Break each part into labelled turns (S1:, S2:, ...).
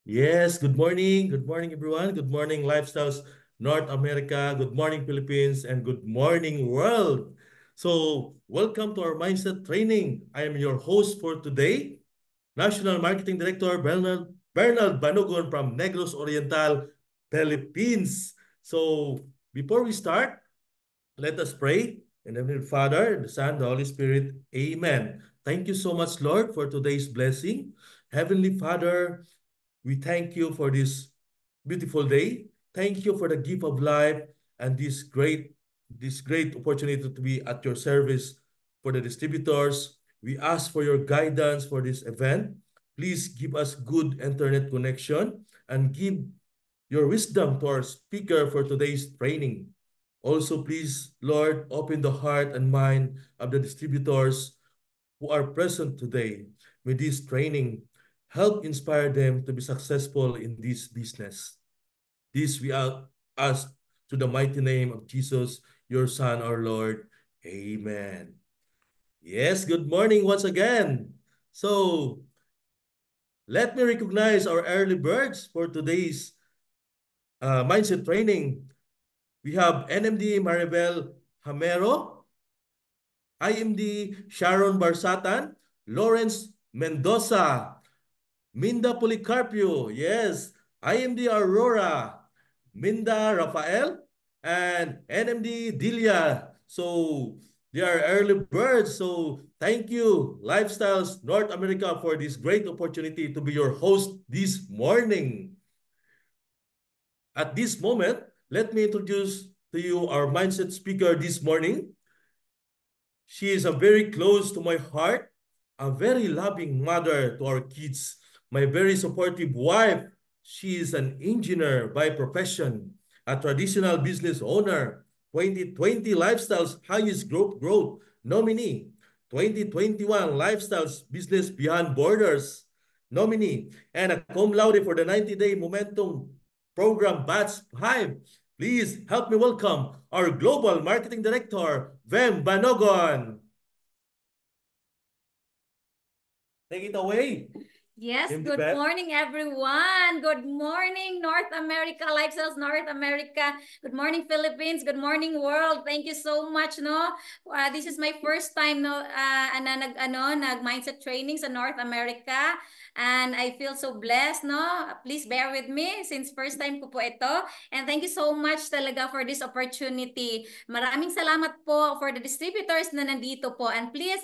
S1: Yes, good morning. Good morning, everyone. Good morning, Lifestyles North America. Good morning, Philippines. And good morning, world. So, welcome to our mindset training. I am your host for today, National Marketing Director Bernard Banogon from Negros Oriental, Philippines. So, before we start, let us pray. In the name of the Father, the Son, the Holy Spirit. Amen. Thank you so much, Lord, for today's blessing. Heavenly Father, we thank you for this beautiful day. Thank you for the gift of life and this great opportunity to be at your service for the distributors. We ask for your guidance for this event. Please give us good internet connection and give your wisdom to our speaker for today's training. Also, please, Lord, open the heart and mind of the distributors who are present today with this training. Help inspire them to be successful in this business. This we ask to the mighty name of Jesus, your Son, our Lord. Amen. Yes, good morning once again. So, let me recognize our early birds for today's mindset training. We have NMD Maribel Hamero, IMD Sharon Barsatan, Lawrence Mendoza, Minda Policarpio, yes, IMD Aurora, Minda Rafael, and NMD Dilia. So they are early birds. So thank you, Lifestyles North America, for this great opportunity to be your host this morning. At this moment, let me introduce to you our mindset speaker this morning. She is a very close to my heart, a very loving mother to our kids, my very supportive wife. She is an engineer by profession, a traditional business owner, 2020 Lifestyles Highest Growth nominee, 2021 Lifestyles Business Beyond Borders nominee, and a cum laude for the 90-day Momentum Program Batch 5. Please help me welcome our Global Marketing Director, Vem Banogon. Take it away,
S2: Yes,
S1: MD
S2: good
S1: Vem.
S2: morning, everyone. Good morning, North America, Lifestyles North America. Good morning, Philippines. Good morning, world. Thank you so much, no? This is my first time, no, nag-mindset training sa North America. And I feel so blessed, no? Please bear with me since first time ko po ito. And thank you so much talaga for this opportunity. Maraming salamat po for the distributors na nandito po. And please,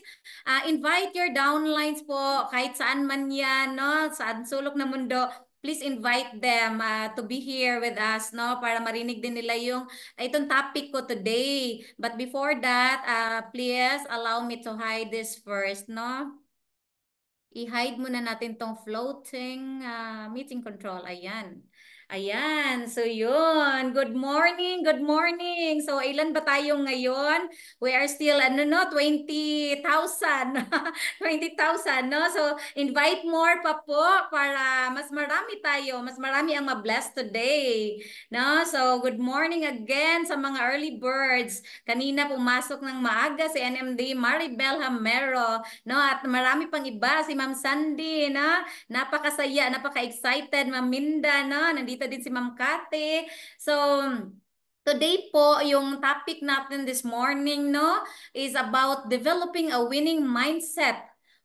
S2: invite your downlines po, kahit saan man yan, no? Saan sulok ng mundo, please invite them to be here with us, no? Para marinig din nila yung itong topic ko today. But before that, please allow me to hide this first, no? I-hide muna natin tong floating meeting control. Ayan. Ayan. So yun. Good morning. Good morning. So ilan ba tayo ngayon? We are still, 20,000. 20,000, no? So invite more pa po para mas marami tayo. Mas marami ang ma-bless today. No? So good morning again sa mga early birds. Kanina pumasok ng maaga si NMD Maribel Hamero. No, at marami pang iba, si Ma'am Sandy, no? Napakasaya, napaka-excited, Ma'am Minda, no? Nandito din si Ma'am Kate. So, today po, yung topic natin this morning, no, is about developing a winning mindset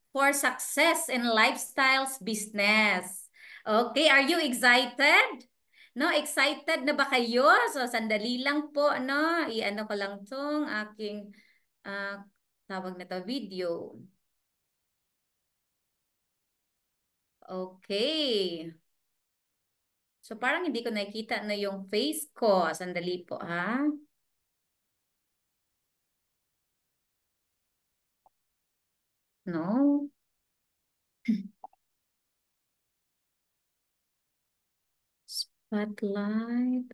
S2: for success in lifestyles business. Okay, are you excited? No, excited na ba kayo? So, sandali lang po, no? I-ano ko lang tong aking uh, tawag na to, video. Okay. So parang hindi ko nakita na yung face ko. Sandali po, ha? No. Spotlight.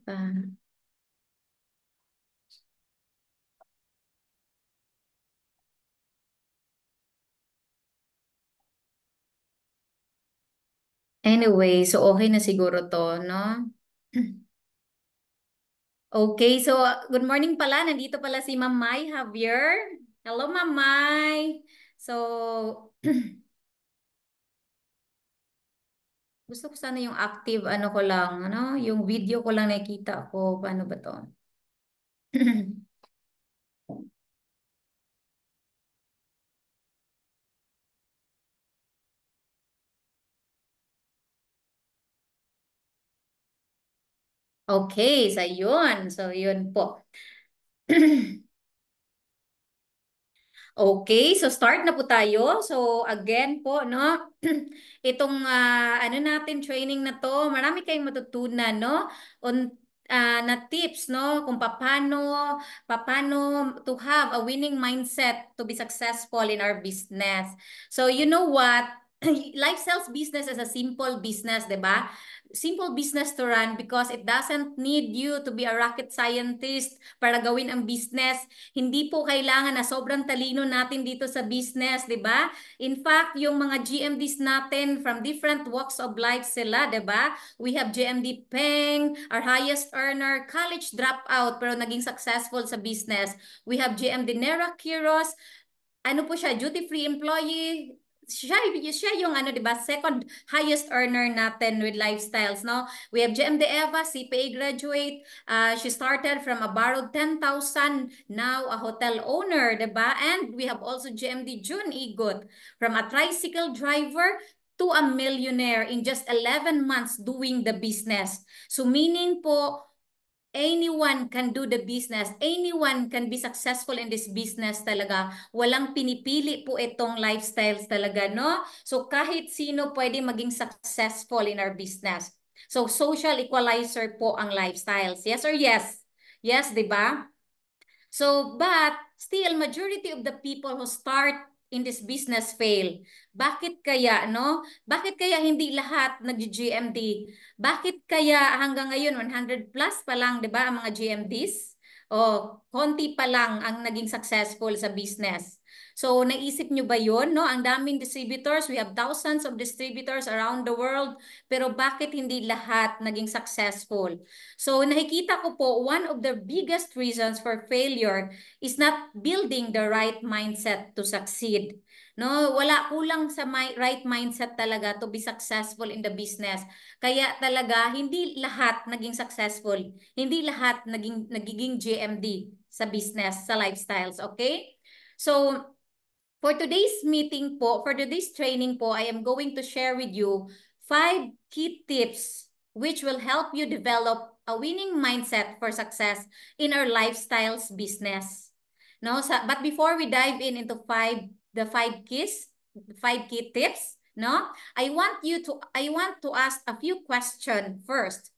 S2: Anyway, so okay na siguro to, no? Okay, so good morning pala. Nandito pala si Ma'am Mai Javier. Hello, Ma'am Mai. So, Gusto ko sana yung active, ano ko lang, ano, yung video ko lang nakikita ko. Paano ba to? Okay, so yun. So yun po. Okay, so start na po tayo. So again po, no? Itong ano natin training na to, marami kayong matutunan, no? On na tips, no? Kung paano to have a winning mindset to be successful in our business. So you know what? Life sales business is a simple business, 'di ba? Simple business to run because it doesn't need you to be a rocket scientist para gawin ang business. Hindi po kailangan na sobrang talino natin dito sa business, 'di ba? In fact, yung mga GMDs natin from different walks of life sila, 'di ba? We have GMD Peng, our highest earner, college dropout pero naging successful sa business. We have GMD Nera Quiros, ano po siya, duty-free employee. Siya yung ano, 'di ba? Second highest earner natin with lifestyles, no? We have GMD Eva, CPA graduate. She started from a borrowed 10,000, now a hotel owner, 'di ba? And we have also GMD June Igot, from a tricycle driver to a millionaire in just 11 months doing the business. So meaning po, anyone can do the business. Anyone can be successful in this business talaga. Walang pinipili po itong lifestyles talaga, no? So kahit sino pwede maging successful in our business. So social equalizer po ang lifestyles. Yes or yes? Yes, di ba? So, but still, majority of the people who start in this business fail. Bakit kaya, no? Bakit kaya hindi lahat nag-GMD? Bakit kaya hanggang ngayon 100 plus pa lang, 'di ba, ang mga GMDs? O konti pa lang ang naging successful sa business. So, naisip nyo ba yun, no? Ang daming distributors, we have thousands of distributors around the world, pero bakit hindi lahat naging successful? So nakikita ko po, one of the biggest reasons for failure is not building the right mindset to succeed. No, wala, kulang sa right mindset talaga to be successful in the business. Kaya talaga hindi lahat naging successful. Hindi lahat nagiging GMD sa business, sa lifestyles, okay? So for today's meeting po, for today's training po, I am going to share with you 5 key tips which will help you develop a winning mindset for success in our lifestyles business. No, but before we dive into the 5 key tips, no, I want to ask a few questions first.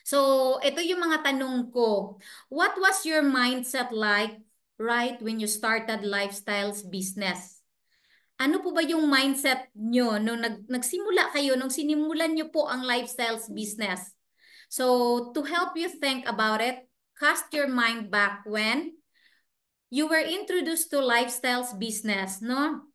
S2: So, ito yung mga tanong ko. What was your mindset like right when you started lifestyles business? Ano po ba yung mindset nyo nung nagsimula kayo, nung sinimulan nyo po ang lifestyles business? So, to help you think about it, cast your mind back when you were introduced to lifestyles business, no?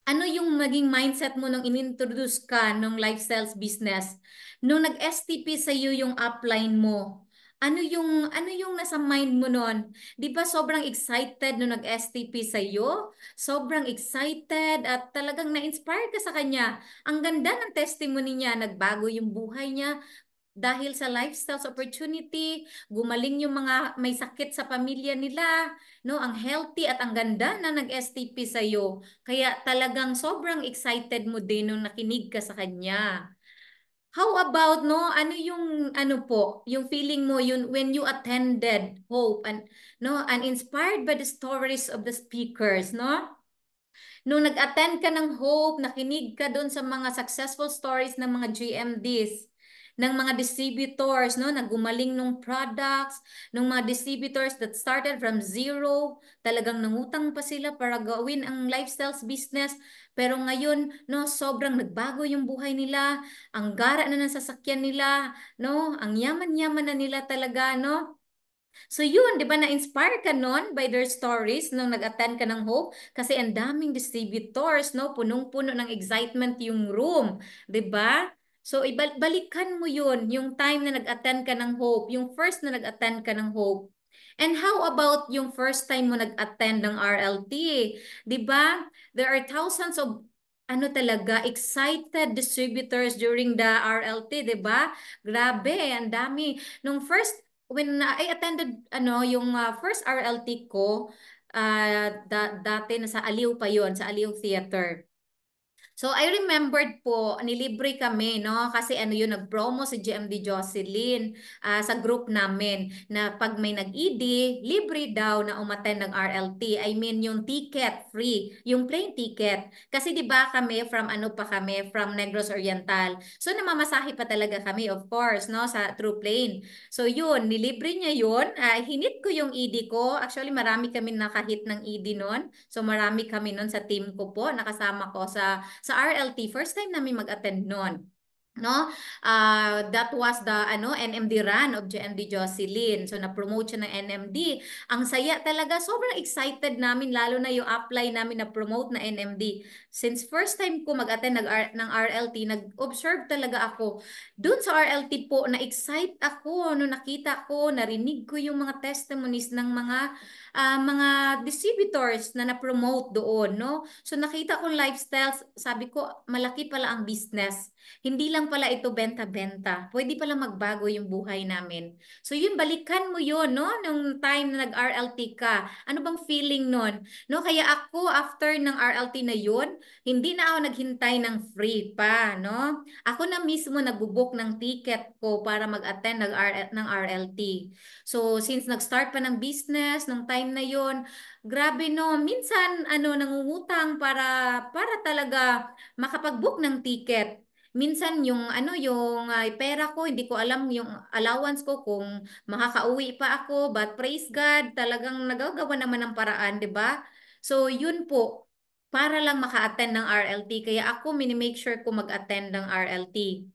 S2: Ano yung maging mindset mo nung inintroduce ka nung lifestyles business? Nung nag-STP sa iyo yung upline mo, ano yung nasa mind mo noon? 'Di ba sobrang excited nung nag-STP sa iyo? Sobrang excited at talagang na-inspire ka sa kanya. Ang ganda ng testimony niya, nagbago yung buhay niya dahil sa lifestyles opportunity, gumaling yung mga may sakit sa pamilya nila, no? Ang healthy at ang ganda na nag-STP sa iyo. Kaya talagang sobrang excited mo din nung nakinig ka sa kanya. How about, no, ano yung ano po, yung feeling mo yun when you attended Hope and no, and inspired by the stories of the speakers, no? Nung nag-attend ka ng Hope, nakinig ka doon sa mga successful stories ng mga GMDs, ng mga distributors, no, na gumaling nung products, ng mga distributors that started from zero, talagang nangutang pa sila para gawin ang lifestyles business, pero ngayon, no, sobrang nagbago yung buhay nila, ang gara na ng sasakyan nila, no, ang yaman-yaman na nila talaga, no. So yun, di ba na-inspire ka nun by their stories nung nag-attend ka ng Hope? Kasi ang daming distributors, no? Punong-puno ng excitement yung room, di ba? So ibalikan mo yun, yung time na nag-attend ka ng Hope, yung first na nag-attend ka ng Hope. And how about yung first time mo nag-attend ng RLT? Di ba? There are thousands of ano talaga, excited distributors during the RLT, 'di ba? Grabe, ang dami. Nung first, when I attended, yung first RLT ko, dati na sa Aliw pa yon, sa Aliw Theater. So I remembered po, nilibre kami, no? Kasi ano yun, nag-promo si GMD Jocelyn sa group namin na pag may nag-ED, libre daw na umattend ng RLT. I mean, yung ticket, free. Yung plane ticket. Kasi di ba kami, from ano pa kami, from Negros Oriental. So namamasahe pa talaga kami, of course, no? Sa through plane. So yun, nilibre niya yun. Hinit ko yung ED ko. Actually, marami kami nakahit ng ED noon. So marami kami noon sa team ko po. Nakasama ko sa RLT. First time namin mag-attend noon. No, that was the NMD run of GMD Jocelyn. So na-promote siya ng NMD. Ang saya talaga, sobrang excited namin, lalo na yung apply namin na promote na NMD. Since first time ko mag-attend ng RLT, nag-observe talaga ako doon sa RLT po, na-excite ako no, nakita ko, narinig ko yung mga testimonies ng mga distributors na na-promote doon, no? So nakita ko lifestyles, sabi ko malaki pala ang business. Hindi lang pala ito benta-benta. Pwede pala magbago yung buhay namin. So yun, balikan mo yun, no? Nung time na nag-RLT ka. Ano bang feeling nun? No, kaya ako, after ng RLT na yun, hindi na ako naghintay ng free pa, no? Ako na mismo nagbubook ng ticket ko para mag-attend ng RLT. So, since nag-start pa ng business, nung time na yun, grabe no, minsan nangungutang para talaga makapag-book ng ticket. Minsan yung pera ko, hindi ko alam yung allowance ko kung makakauwi pa ako, but praise God, talagang nagagawa naman ng paraan, 'di ba? So yun po, para lang maka-attend ng RLT, kaya ako minimake sure ko mag-attend ng RLT.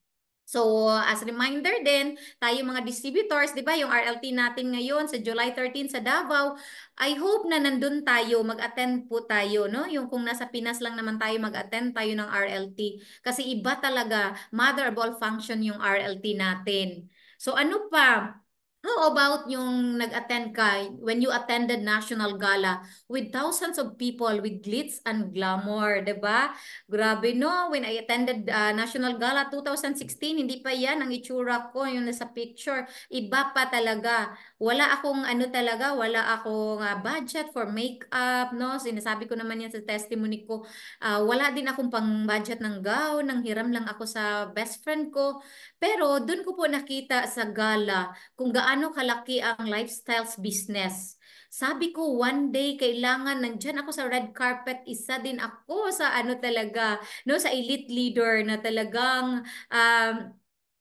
S2: So, as reminder din, tayo mga distributors, di ba, yung RLT natin ngayon sa July 13 sa Davao, I hope na nandun tayo, mag-attend po tayo, no? Yung kung nasa Pinas lang naman tayo, mag-attend tayo ng RLT. Kasi iba talaga, mother of all function yung RLT natin. So, ano pa? How about yung nag-attend ka, when you attended National Gala with thousands of people with glitz and glamour, di ba? Grabe no, when I attended National Gala 2016, hindi pa yan ang itsura ko, yung nasa picture. Iba pa talaga. Wala akong wala akong budget for makeup, no? Sinasabi ko naman yan sa testimony ko. Wala din akong pang-budget ng gown, nang hiram lang ako sa best friend ko. Pero doon ko po nakita sa gala kung gaano kalaki ang lifestyles business. Sabi ko, one day, kailangan, nandyan ako sa red carpet, isa din ako sa talaga, no, sa elite leader na talagang,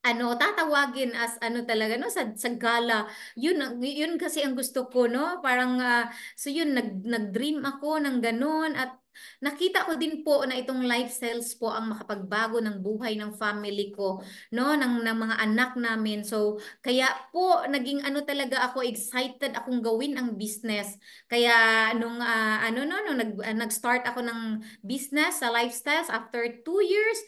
S2: tatawagin as talaga, no, sa gala. Yun kasi ang gusto ko, no, parang, so yun, nag-dream ako ng ganun, at nakita ko din po na itong lifestyles po ang makapagbago ng buhay ng family ko, no, ng mga anak namin. So, kaya po, naging talaga ako, excited akong gawin ang business. Kaya, nung, nag-start ako ng business sa lifestyles after 2 years,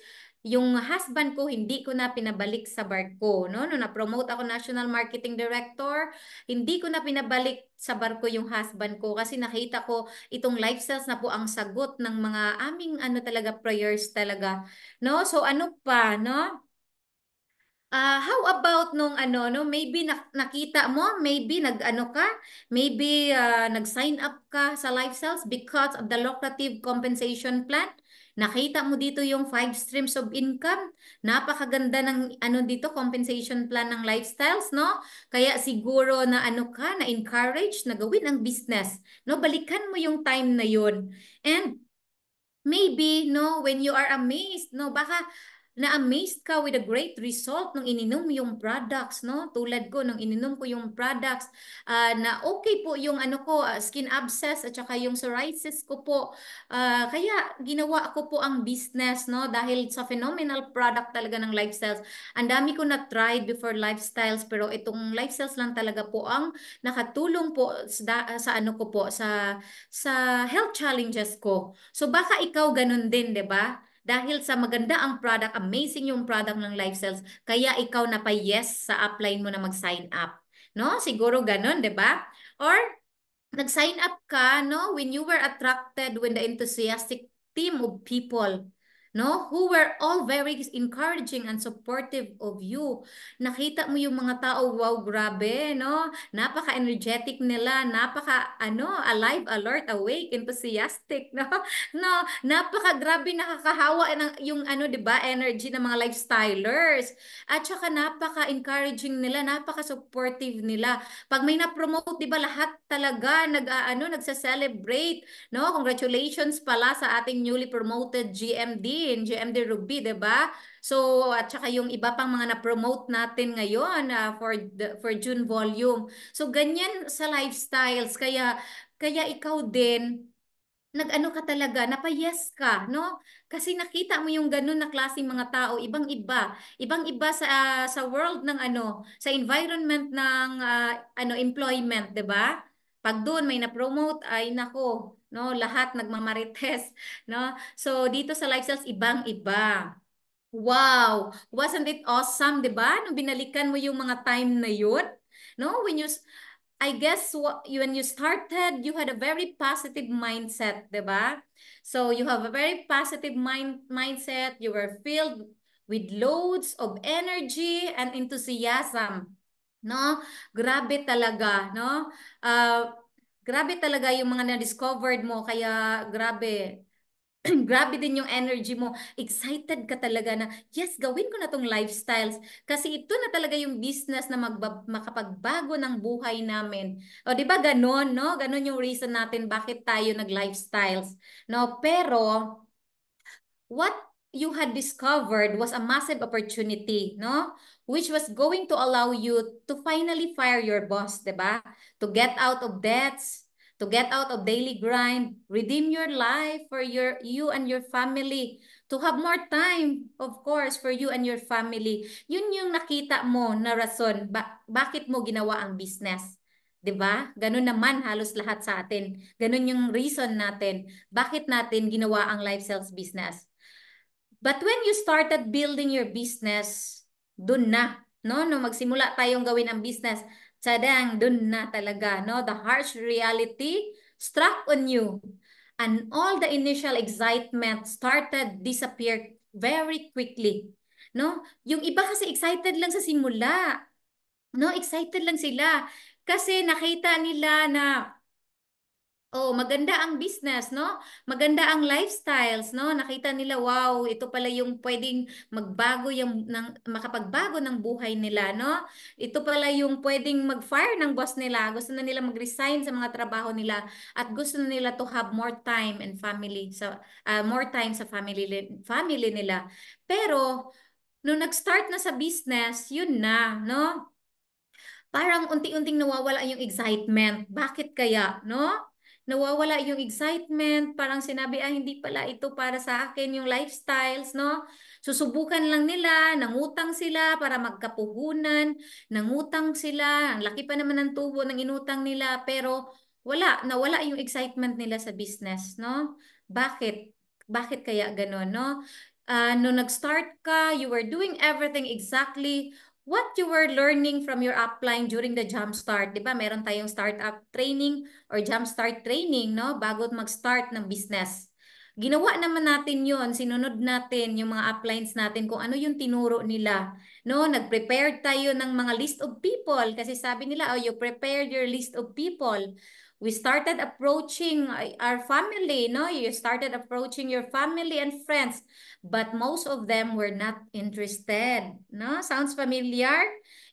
S2: yung husband ko, hindi ko na pinabalik sa barko, no? Nung na-promote ako National Marketing Director, hindi ko na pinabalik sa barko yung husband ko kasi nakita ko itong lifestyles na po ang sagot ng mga aming talaga prayers talaga, no? So ano pa, no? How about nung no, maybe nakita mo, maybe maybe nag-sign up ka sa lifestyles because of the lucrative compensation plan. Nakita mo dito yung 5 streams of income. Napakaganda ng dito, compensation plan ng lifestyles, no? Kaya siguro na na-encourage na gawin ang business, no? Balikan mo yung time na yun. And maybe, no, when you are amazed, no, baka na-amazed ka with a great result nung ininom yung products, no? Tulad ko, nung ininom ko yung products, na okay po yung ko, skin abscess at saka yung psoriasis ko po. Kaya ginawa ko po ang business, no? Dahil sa phenomenal product talaga ng lifestyles. Ang dami ko na-tried before lifestyles, pero itong lifestyles lang talaga po ang nakatulong po sa ko po, sa health challenges ko. So baka ikaw ganun din, 'di ba? Dahil sa maganda ang product, amazing yung product ng Lifestyles, kaya ikaw na pa yes sa upline mo na mag-sign up. No? Siguro ganun, 'di ba? Or nag-sign up ka, no, when you were attracted when the enthusiastic team of people no? Who were all very encouraging and supportive of you. Nakita mo yung mga tao, wow, grabe, no? Napaka-energetic nila, alive, alert, awake, enthusiastic, no? No, napaka-grabe, nakakahawa ng yung 'di ba, energy ng mga lifestylers. At saka napaka-encouraging nila, napaka-supportive nila. Pag may na-promote, 'di ba, lahat talaga nagse-celebrate, no? Congratulations pala sa ating newly promoted GMD Ruby, 'di ba? So, at saka yung iba pang mga na-promote natin ngayon for June volume. So, ganyan sa lifestyles. Kaya ikaw din, nag-ano ka talaga, napayes ka, no? Kasi nakita mo yung ganun na klaseng mga tao, ibang-iba, ibang-iba sa world ng sa environment ng employment, 'di ba? Pag doon may na-promote, ay nako, no, lahat nagmamarites, no? So dito sa lifestyles ibang-iba. Wow! Wasn't it awesome, 'di ba? Nung binalikan mo yung mga time na yun, no? I guess when you started, you had a very positive mindset, 'di ba? So you have a very positive mindset. You were filled with loads of energy and enthusiasm, no? Grabe talaga, no? Uh, Grabe talaga yung mga na-discovered mo, kaya grabe. Grabe din yung energy mo. Excited ka talaga na, yes, gawin ko na tong lifestyles. Kasi ito na talaga yung business na makapagbago ng buhay namin. O, di ba ganon, no? Ganon yung reason natin bakit tayo nag-lifestyles. No? Pero, what you had discovered was a massive opportunity, no? Which was going to allow you to finally fire your boss, 'di ba? To get out of debts, to get out of daily grind, redeem your life for you and your family, to have more time, of course, for you and your family. Yun yung nakita mo na rason bakit mo ginawa ang business. 'Di ba? Ganun naman halos lahat sa atin. Ganun yung reason natin bakit natin ginawa ang life sales business. But when you started building your business, dun na, no? No, magsimula tayong gawin ang business, tsadang, dun na talaga, no? The harsh reality struck on you. And all the initial excitement started disappear very quickly. No? Yung iba kasi excited lang sa simula. No, excited lang sila kasi nakita nila na oh, maganda ang business, no? Maganda ang lifestyles, no? Nakita nila, wow, ito pala yung pwedeng magbago makapagbago ng buhay nila, no? Ito pala yung pwedeng mag-fire ng boss nila. Gusto na nila mag-resign sa mga trabaho nila at gusto na nila to have more time and family more time sa family nila. Pero nung nag-start na sa business, yun na, no? Parang unti-unting nawawala yung excitement. Bakit kaya, no? Nawawala yung excitement, parang sinabi, hindi pala ito para sa akin yung lifestyles, no? Susubukan lang nila, nangutang sila para magkapuhunan, nangutang sila, ang laki pa naman ng tubo ng inutang nila, pero nawala yung excitement nila sa business, no? Bakit? Bakit kaya ganon, no? Nung nag-start ka, you were doing everything exactly what you were learning from your upline during the Jumpstart. Di ba? Meron tayong startup training or Jumpstart training, no? Bago mag-start ng business. Ginawa naman natin yon, sinunod natin yung mga uplines natin kung ano yung tinuro nila. No, nag-prepare tayo ng mga list of people kasi sabi nila, oh, you prepared your list of people. We started approaching our family, no? You started approaching your family and friends, but most of them were not interested, no? Sounds familiar?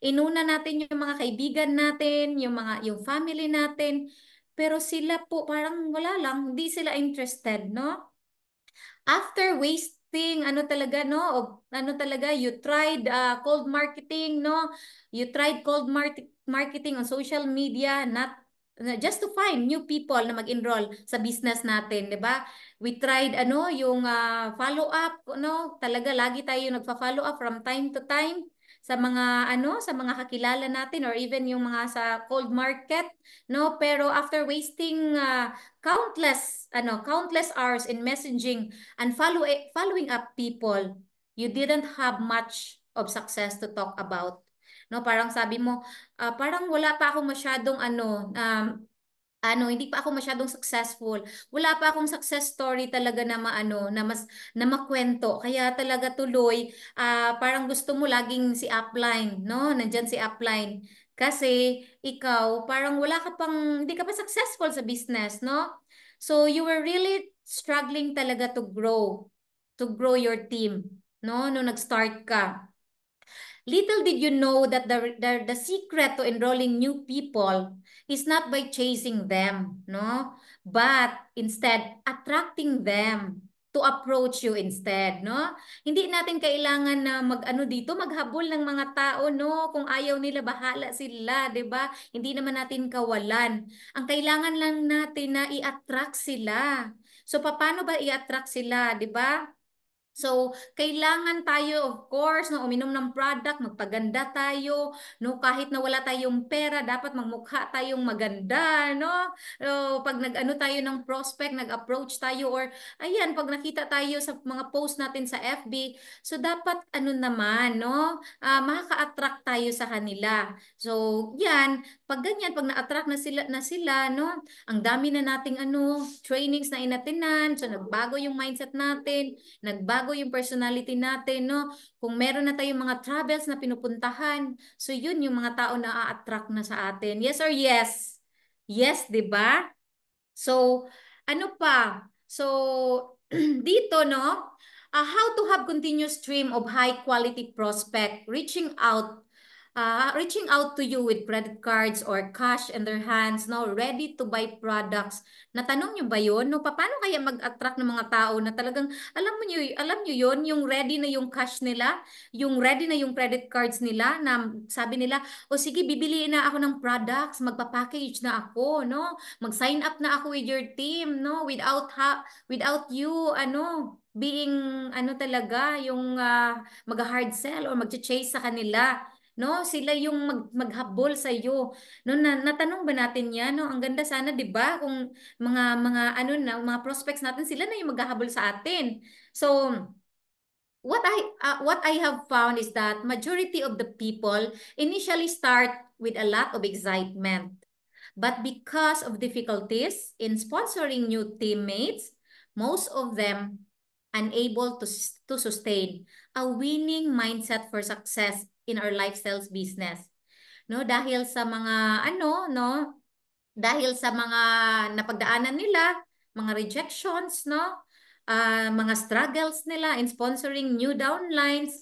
S2: Inuna natin yung mga kaibigan natin, yung family natin, pero sila po parang wala lang, hindi sila interested, no? After wasting ano talaga, no, ano talaga, you tried cold marketing, no, you tried marketing on social media, not just to find new people na mag-enroll sa business natin, 'di ba? We tried yung follow up, no, talaga lagi tayo nagfa-follow up from time to time sa mga sa mga kakilala natin or even yung mga sa cold market, no, pero after wasting countless hours in messaging and following up people, you didn't have much of success to talk about. No, parang sabi mo, parang wala pa akong masyadong hindi pa ako masyadong successful. Wala pa akong success story talaga na maano, na makwento. Kaya talaga tuloy, parang gusto mo laging si upline, no? Nandyan si upline. Kasi ikaw, parang wala ka pang, hindi ka pa successful sa business, no? So you were really struggling talaga to grow your team, no? Nung nag-start ka. Little did you know that the secret to enrolling new people is not by chasing them, no? But instead, attracting them to approach you instead, no? Hindi natin kailangan na mag-ano dito, maghabol ng mga tao, no? Kung ayaw nila, bahala sila, 'di ba? Hindi naman natin kawalan. Ang kailangan lang natin na i-attract sila. So paano ba i-attract sila, 'di ba? So, kailangan tayo, of course, no, uminom ng product, magpaganda tayo, no, kahit na wala tayong pera, dapat magmukha tayong maganda, no? Pag nag-ano tayo ng prospect, nag-approach tayo, or ayan, pag nakita tayo sa mga post natin sa FB, so dapat ano naman, no? Makaka-attract tayo sa kanila. So, yan, pag ganyan, pag na-attract na sila, no? Ang dami na nating ano, trainings na inatenan, so nagbago yung mindset natin, nagbago yung personality natin, no? Kung meron na tayong mga travels na pinupuntahan, so yun yung mga tao na a-attract na sa atin. Yes or yes? Yes, 'di ba? So, ano pa? So, dito, no? How to have continuous stream of high quality prospect reaching out to you with credit cards or cash in their hands, no, ready to buy products. Natanong nyo ba yun? No, paano kaya mag-attract ng mga tao na talagang, alam nyo yun, yung ready na yung cash nila, yung ready na yung credit cards nila, na sabi nila, o sige, bibili na ako ng products, magpa-package na ako, no? Mag-sign up na ako with your team, no? Without you, being, talaga, yung mag-hard sell or mag-chase sa kanila. No, sila yung maghabol sa iyo. No, natanong ba natin 'yan, no? Ang ganda sana, 'di ba? Kung mga mga prospects natin, sila na yung maghahabol sa atin. So, what I have found is that majority of the people initially start with a lot of excitement. But because of difficulties in sponsoring new teammates, most of them unable to sustain a winning mindset for success in our lifestyles business. No, dahil sa mga no, dahil sa mga napagdaanan nila, mga rejections, no? Mga struggles nila in sponsoring new downlines,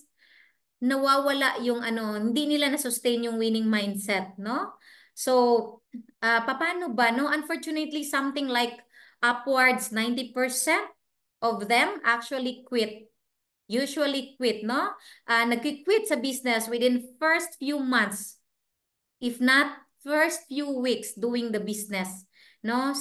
S2: nawawala yung hindi nila na-sustain yung winning mindset, no? So, paano ba, no? Unfortunately, something like upwards 90% of them actually quit. Usually quit, no? Nag-quit sa business within first few months, if not first few weeks doing the business, no?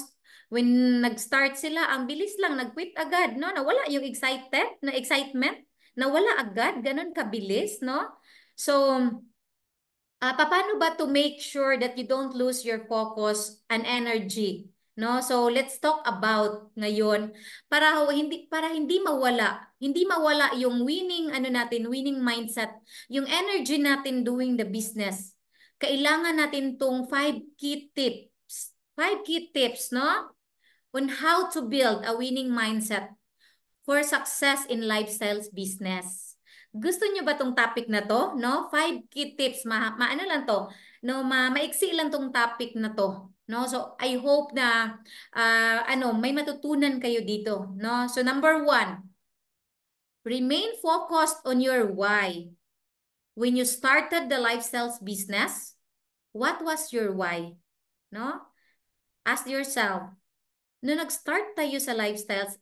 S2: When nag-start sila, ang bilis lang, nag-quit agad, no? Nawala yung excitement, nawala agad, ganun kabilis, no? So, paano ba to make sure that you don't lose your focus and energy? No? So let's talk about ngayon hindi mawala yung winning mindset, yung energy natin doing the business. Kailangan natin tong 5 key tips. 5 key tips, no? On how to build a winning mindset for success in lifestyles business. Gusto niyo ba tong topic na to? No? 5 key tips. Maano lang to? No, maiksi lang tong topic na to. No? So, I hope na may matutunan kayo dito. No? So, number 1, remain focused on your why. When you started the lifestyles business, what was your why? No? Ask yourself, no nag-start tayo sa lifestyles,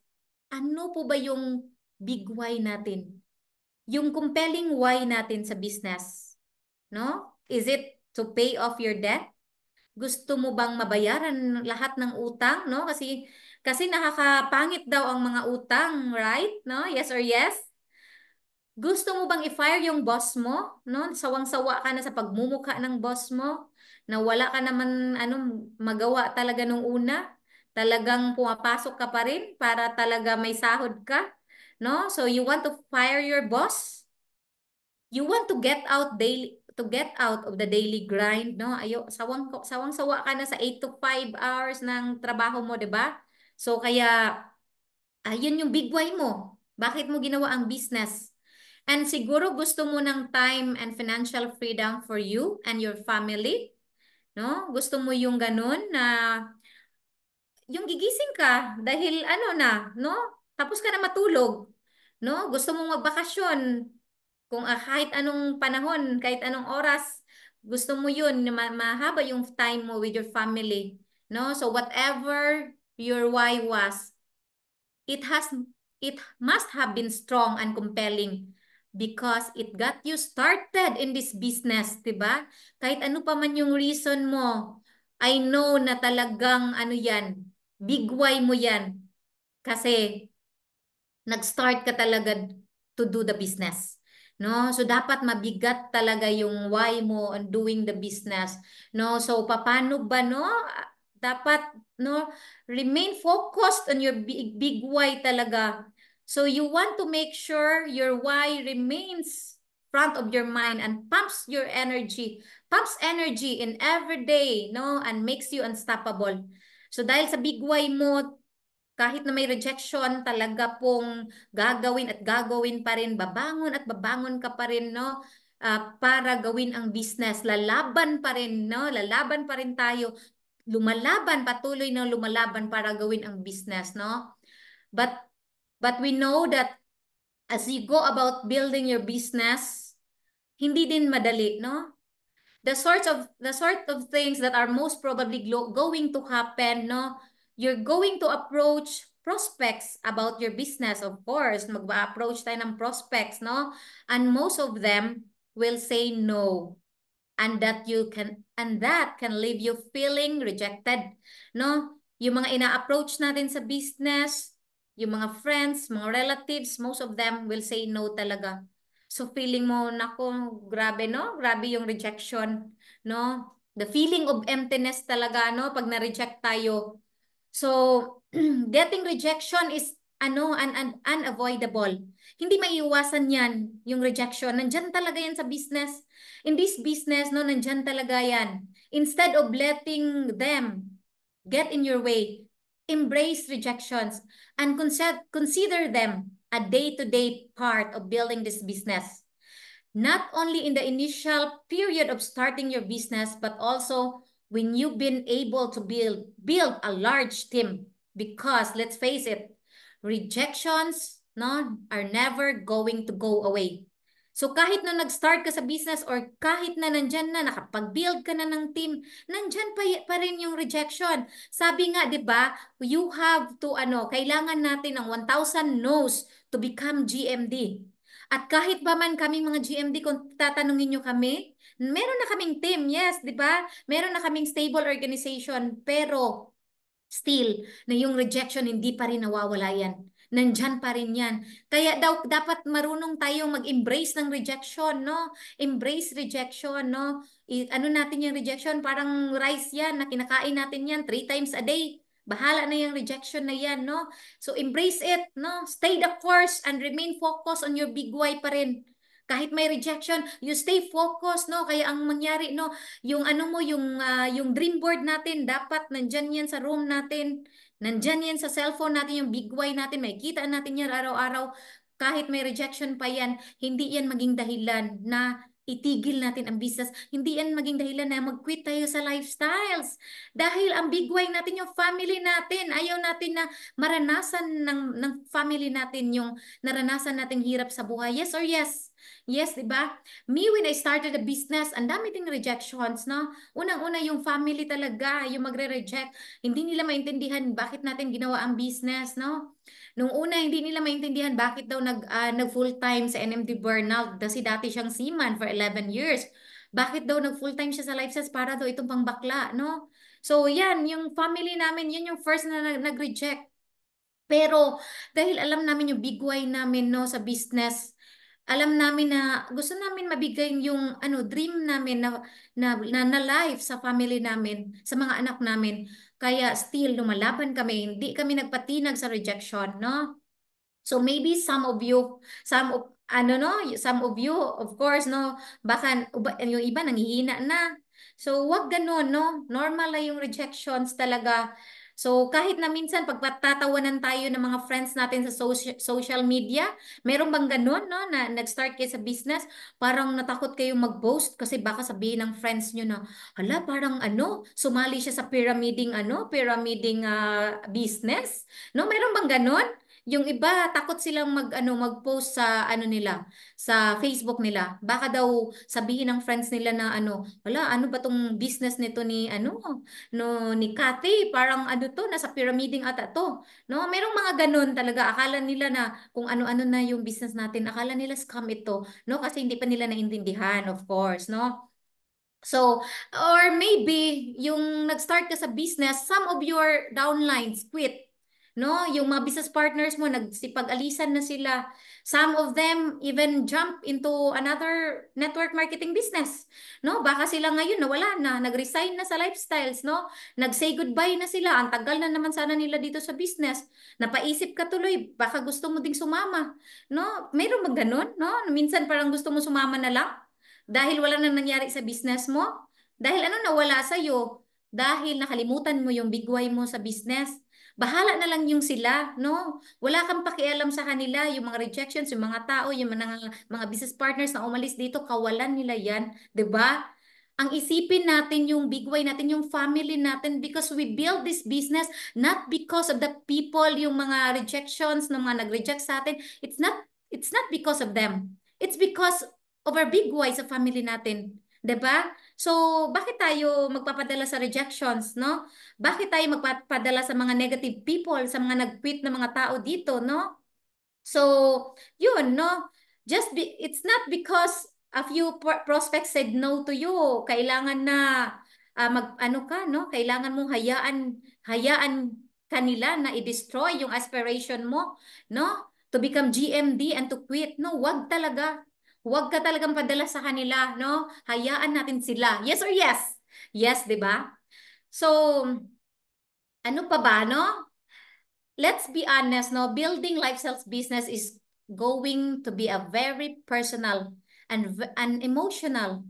S2: ano po ba yung big why natin? Yung compelling why natin sa business, no? Is it to pay off your debt? Gusto mo bang mabayaran lahat ng utang, no? Kasi nakakapangit daw ang mga utang, right? No? Yes or yes? Gusto mo bang i-fire yung boss mo, no? Sawang-sawa ka na sa pagmumukha ng boss mo, na wala ka naman magawa talaga nung una. Talagang pumapasok ka pa rin para talaga may sahod ka, no? So you want to fire your boss? You want to to get out of the daily grind, no? Sawang-sawa ka na sa 8 to 5 hours ng trabaho mo, 'di ba? So kaya yun yung big why mo. Bakit mo ginawa ang business? And siguro gusto mo ng time and financial freedom for you and your family, no? Gusto mo yung ganun na yung gigising ka dahil ano na, no? Tapos ka na matulog, no? Gusto mong magbakasyon kung kahit anong panahon, kahit anong oras, gusto mo yun, na mahaba yung time mo with your family, no? So whatever your why was, it has it must have been strong and compelling because it got you started in this business, 'di ba? Kahit ano pa man yung reason mo, I know na talagang ano 'yan, big why mo 'yan kasi nag-start ka talaga to do the business. No? So dapat mabigat talaga yung why mo on doing the business. No? So paano ba no? Dapat no remain focused on your big why talaga. So you want to make sure your why remains front of your mind and pumps your energy. Pumps energy in every day, no? And makes you unstoppable. So dahil sa big why mo, kahit na may rejection, talaga pong gagawin pa rin, babangon at babangon ka pa rin, no? Para gawin ang business. Lalaban pa rin, no? Lalaban pa rin tayo. Lumalaban, patuloy na lumalaban para gawin ang business, no? But we know that as you go about building your business, hindi din madali, no? The sort of things that are most probably going to happen, no? You're going to approach prospects about your business, of course. Mag-approach tayo ng prospects, no? And most of them will say no. And that can leave you feeling rejected, no? Yung mga ina-approach natin sa business, yung mga friends, mga relatives, most of them will say no talaga. So feeling mo, nako, grabe, no? Grabe yung rejection, no? The feeling of emptiness talaga, no? Pag na-reject tayo. So, getting rejection is unavoidable. Hindi maiiwasan yan, yung rejection. Nandyan talaga yan sa business. In this business, no, nandyan talaga yan. Instead of letting them get in your way, embrace rejections and consider them a day-to-day part of building this business. Not only in the initial period of starting your business, but also when you've been able to build a large team. Because let's face it, rejections no are never going to go away. So kahit na nag-start ka sa business or kahit na nandyan na, nakapag-build ka na ng team, nandyan pa rin yung rejection. Sabi nga, di ba, you have to, kailangan natin ng 1,000 no's to become GMD. At kahit ba man kaming mga GMD, kung tatanungin nyo kami, meron na kaming team, yes, di ba? Meron na kaming stable organization, pero still, na yung rejection, hindi pa rin nawawala yan. Nandyan pa rin yan. Kaya dapat marunong tayong mag-embrace ng rejection, no? Embrace rejection, no? Ano natin yung rejection? Parang rice yan, na kinakain natin yan 3 times a day. Bahala na yung rejection na yan, no? So embrace it, no? Stay the course and remain focused on your big why pa rin. Kahit may rejection, you stay focused, no? Kaya ang mangyari, no? Yung ano mo, yung dream board natin, dapat nandyan yan sa room natin. Nandyan yan sa cellphone natin, yung big why natin. Makikita natin yan araw-araw. Kahit may rejection pa yan, hindi yan maging dahilan na itigil natin ang business. Hindi yan maging dahilan na mag-quit tayo sa lifestyles. Dahil ang big why natin, yung family natin. Ayaw natin na maranasan ng family natin yung naranasan nating hirap sa buhay. Yes or yes? Yes, di ba? Me, when I started a business, ang dami ding rejections, no? Unang-una yung family talaga, yung magre-reject. Hindi nila maintindihan bakit natin ginawa ang business, no? Nung una, hindi nila maintindihan bakit daw nag-full-time sa NMD Burnout kasi dati siyang seaman for 11 years. Bakit daw nag-full-time siya sa LifeSales para daw itong pangbakla, no? So, yan, yung family namin, yun yung first na nag-reject. Pero, dahil alam namin yung big why namin, no, sa business, alam namin na gusto namin mabigay yung dream namin na life sa family namin, sa mga anak namin. Kaya still lumalaban kami, hindi kami nagpatinag sa rejection, no? So maybe some of you, ano no, some of you, of course, no, baka yung iba nanghihina na. So, wag ganun, no? Normal na yung rejections talaga. So, kahit na minsan pagpatatawanan tayo ng mga friends natin sa social media, meron bang ganun, no? Na nag-start kayo sa business, parang natakot kayong mag-post kasi baka sabihin ng friends nyo na, hala, parang ano, sumali siya sa pyramiding business. No, meron bang ganun? Yung iba takot silang mag-post sa ano nila, sa Facebook nila. Baka daw sabihin ng friends nila na ano, wala, ano ba tong business nito ni ano, no ni Kathy, parang ano to, nasa pyramiding ata to. No, merong mga ganun talaga. Akala nila na kung ano-ano na yung business natin, akala nila scam ito, no? Kasi hindi pa nila naintindihan, of course, no? So, or maybe yung nag-start ka sa business, some of your downlines quit. No, yung mga business partners mo nagsipag-alisan na sila. Some of them even jump into another network marketing business. No, baka sila ngayon nawala na, nag-resign na sa lifestyles, no? Nag-say goodbye na sila. Ang tagal na naman sana nila dito sa business. Napaisip ka tuloy, baka gusto mo ding sumama. No, mayroon mag ganun, no? Minsan parang gusto mo sumama na lang. Dahil wala nang nangyari sa business mo? Dahil ano nawala sa'yo? Dahil nakalimutan mo yung bigway mo sa business? Bahala na lang yung sila, no? Wala kang pakialam sa kanila, yung mga rejections, yung mga tao, yung mga business partners na umalis dito, kawalan nila yan, 'di ba? Ang isipin natin yung bigway natin, yung family natin because we build this business not because of the people, yung mga rejections ng mga nag-reject sa atin. It's not because of them. It's because of our bigway sa family natin. 'Di ba? So, bakit tayo magpapadala sa rejections, no? Bakit tayo magpapadala sa mga negative people, sa mga nag-quit na mga tao dito, no? So, yun, no? It's not because a few prospects said no to you. Kailangan na ano ka, no? Kailangan mong hayaan kanila na i-destroy yung aspiration mo, no? To become GMD and to quit. No, wag talaga. Wag ka talagang padala sa kanila, no? Hayaan natin sila. Yes or yes? Yes, 'di ba? So, ano pa ba, no? Let's be honest, no, building lifestyles business is going to be a very personal and emotional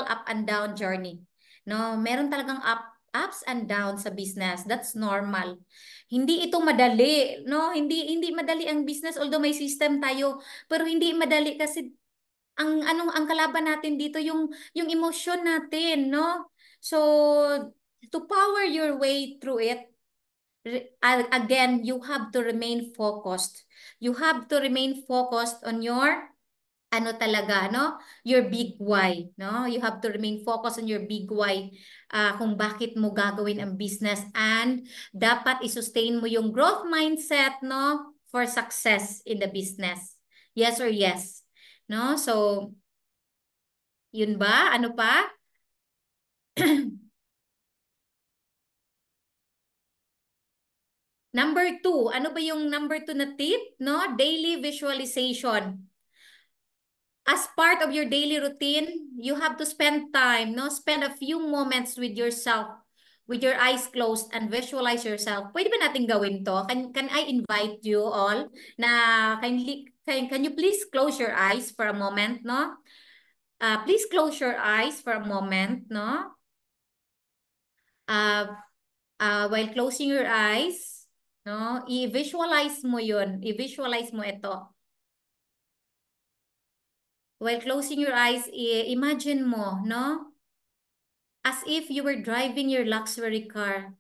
S2: up and down journey. No, meron talagang ups and downs sa business. That's normal. Hindi ito madali, no? Hindi madali ang business although may system tayo, pero hindi madali kasi ang kalaban natin dito yung emosyon natin, no? So to power your way through it, again, you have to remain focused. You have to remain focused on your ano talaga, no? Your big why, no? You have to remain focused on your big why, kung bakit mo gagawin ang business and dapat i-sustain mo yung growth mindset, no? For success in the business. Yes or yes? No? So, yun ba? Ano pa? Number two, ano ba yung number two na tip? No? Daily visualization. As part of your daily routine, you have to spend time, no? Spend a few moments with yourself, with your eyes closed and visualize yourself. Pwede ba natin gawin to? Can I invite you all na can you please close your eyes for a moment, no? Please close your eyes for a moment, no? Uh, while closing your eyes, no? I-visualize mo yun. I-visualize mo ito. While closing your eyes, imagine mo, no? As if you were driving your luxury car.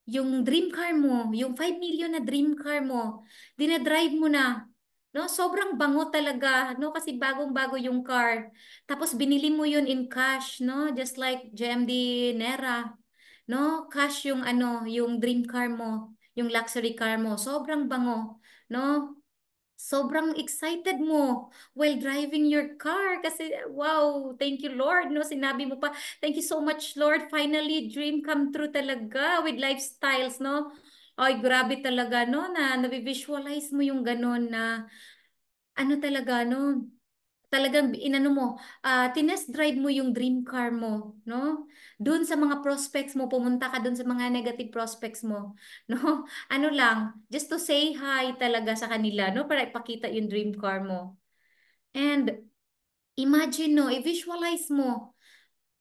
S2: Yung dream car mo, yung 5 million na dream car mo, dinadrive mo na. No, sobrang bango talaga, no? Kasi bagong-bago yung car. Tapos binili mo yun in cash, no? Just like JMD Nera. No, cash yung ano, yung dream car mo, yung luxury car mo. Sobrang bango, no? Sobrang excited mo while driving your car kasi wow, thank you Lord, no? Sinabi mo pa, thank you so much Lord, finally dream come true talaga with lifestyles, no? Ay, grabe talaga, no? Na nabivisualize mo yung ganon na ano talaga, no? talagang inano mo, tinest drive mo yung dream car mo, no? Doon sa mga prospects mo, pumunta ka doon sa mga negative prospects mo, no? Ano lang, just to say hi talaga sa kanila, no? Para ipakita yung dream car mo. And imagine, no, i-visualize mo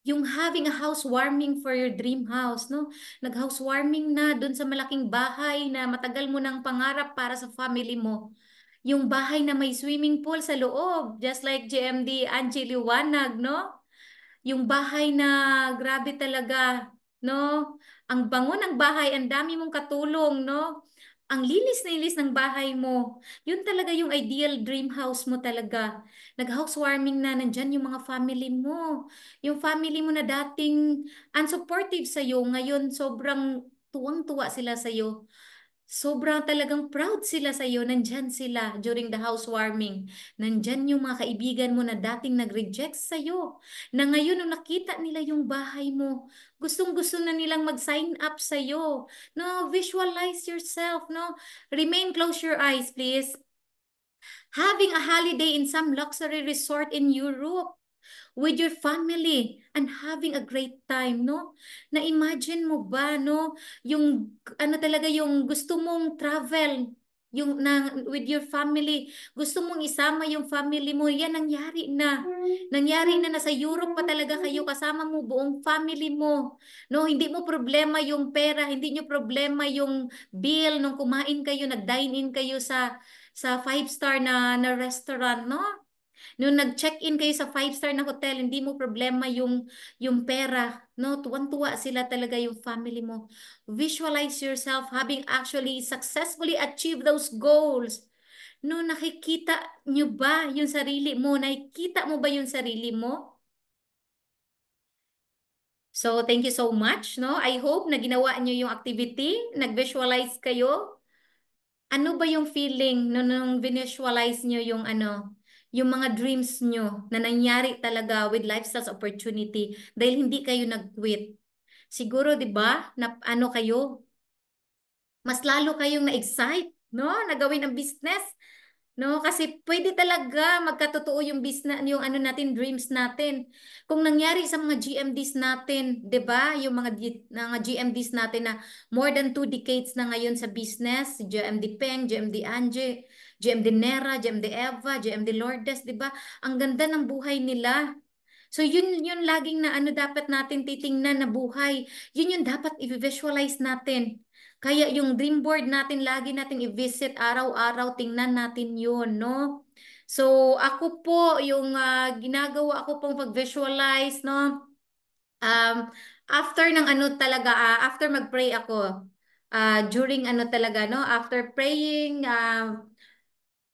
S2: yung having a housewarming for your dream house, no? Nag-housewarming na doon sa malaking bahay na matagal mo nang pangarap para sa family mo. Yung bahay na may swimming pool sa loob, just like GMD Angie Liwanag, no? Yung bahay na grabe talaga, no? Ang bango ng bahay, ang dami mong katulong, no? Ang linis na linis ng bahay mo. Yun talaga yung ideal dream house mo talaga. Nag-housewarming na, nandyan yung mga family mo. Yung family mo na dating unsupportive sa'yo, ngayon sobrang tuwang-tuwa sila sa'yo. Sobrang talagang proud sila sa iyo. Nandyan sila during the housewarming. Nandyan yung mga kaibigan mo na dating nag-reject sa iyo. Na ngayon, nung nakita nila yung bahay mo, gustong-gusto na nilang mag-sign up sa iyo. No, visualize yourself, no? Remain, close your eyes, please. Having a holiday in some luxury resort in Europe with your family and having a great time, no? Na-imagine mo ba, no? Yung, ano talaga, yung gusto mong travel, yung na, with your family, gusto mong isama yung family mo, yan nangyari na. Nangyari na nasa Europe pa talaga kayo, kasama mo buong family mo. No, hindi mo problema yung pera, hindi nyo problema yung bill nung kumain kayo, nag-dine in kayo sa five-star na restaurant, no? Nung nag-check-in kayo sa five-star na hotel, hindi mo problema yung pera, no? Tuwan-tuwa sila talaga yung family mo. Visualize yourself having actually successfully achieved those goals. No, nakikita nyo ba yung sarili mo? Nakikita mo ba yung sarili mo? So, thank you so much, no? I hope na ginawa nyo yung activity, nag-visualize kayo. Ano ba yung feeling no, nung visualize nyo yung ano, yung mga dreams nyo na nangyari talaga with lifestyles opportunity dahil hindi kayo nag-quit? Siguro, 'di ba, na ano kayo, mas lalo kayong na-excite, no? Na gawin ang business. No, kasi pwede talaga magkatotoo yung business, yung ano natin, dreams natin. Kung nangyari sa mga GMDs natin, 'di ba? Yung mga GMDs natin na more than 2 decades na ngayon sa business, si GMD Peng, GMD Angie, GMD Nera, GMD Eva, GMD Lourdes, 'di ba? Ang ganda ng buhay nila. So yun laging na ano dapat natin titingnan na buhay. Yun yung dapat i-visualize natin. Kaya yung dream board natin lagi nating i-visit araw-araw, tingnan natin yun, no? So ako po yung ginagawa ko pong pag-visualize, no? Um, after ng ano talaga, after mag-pray ako, during ano talaga, no? After praying,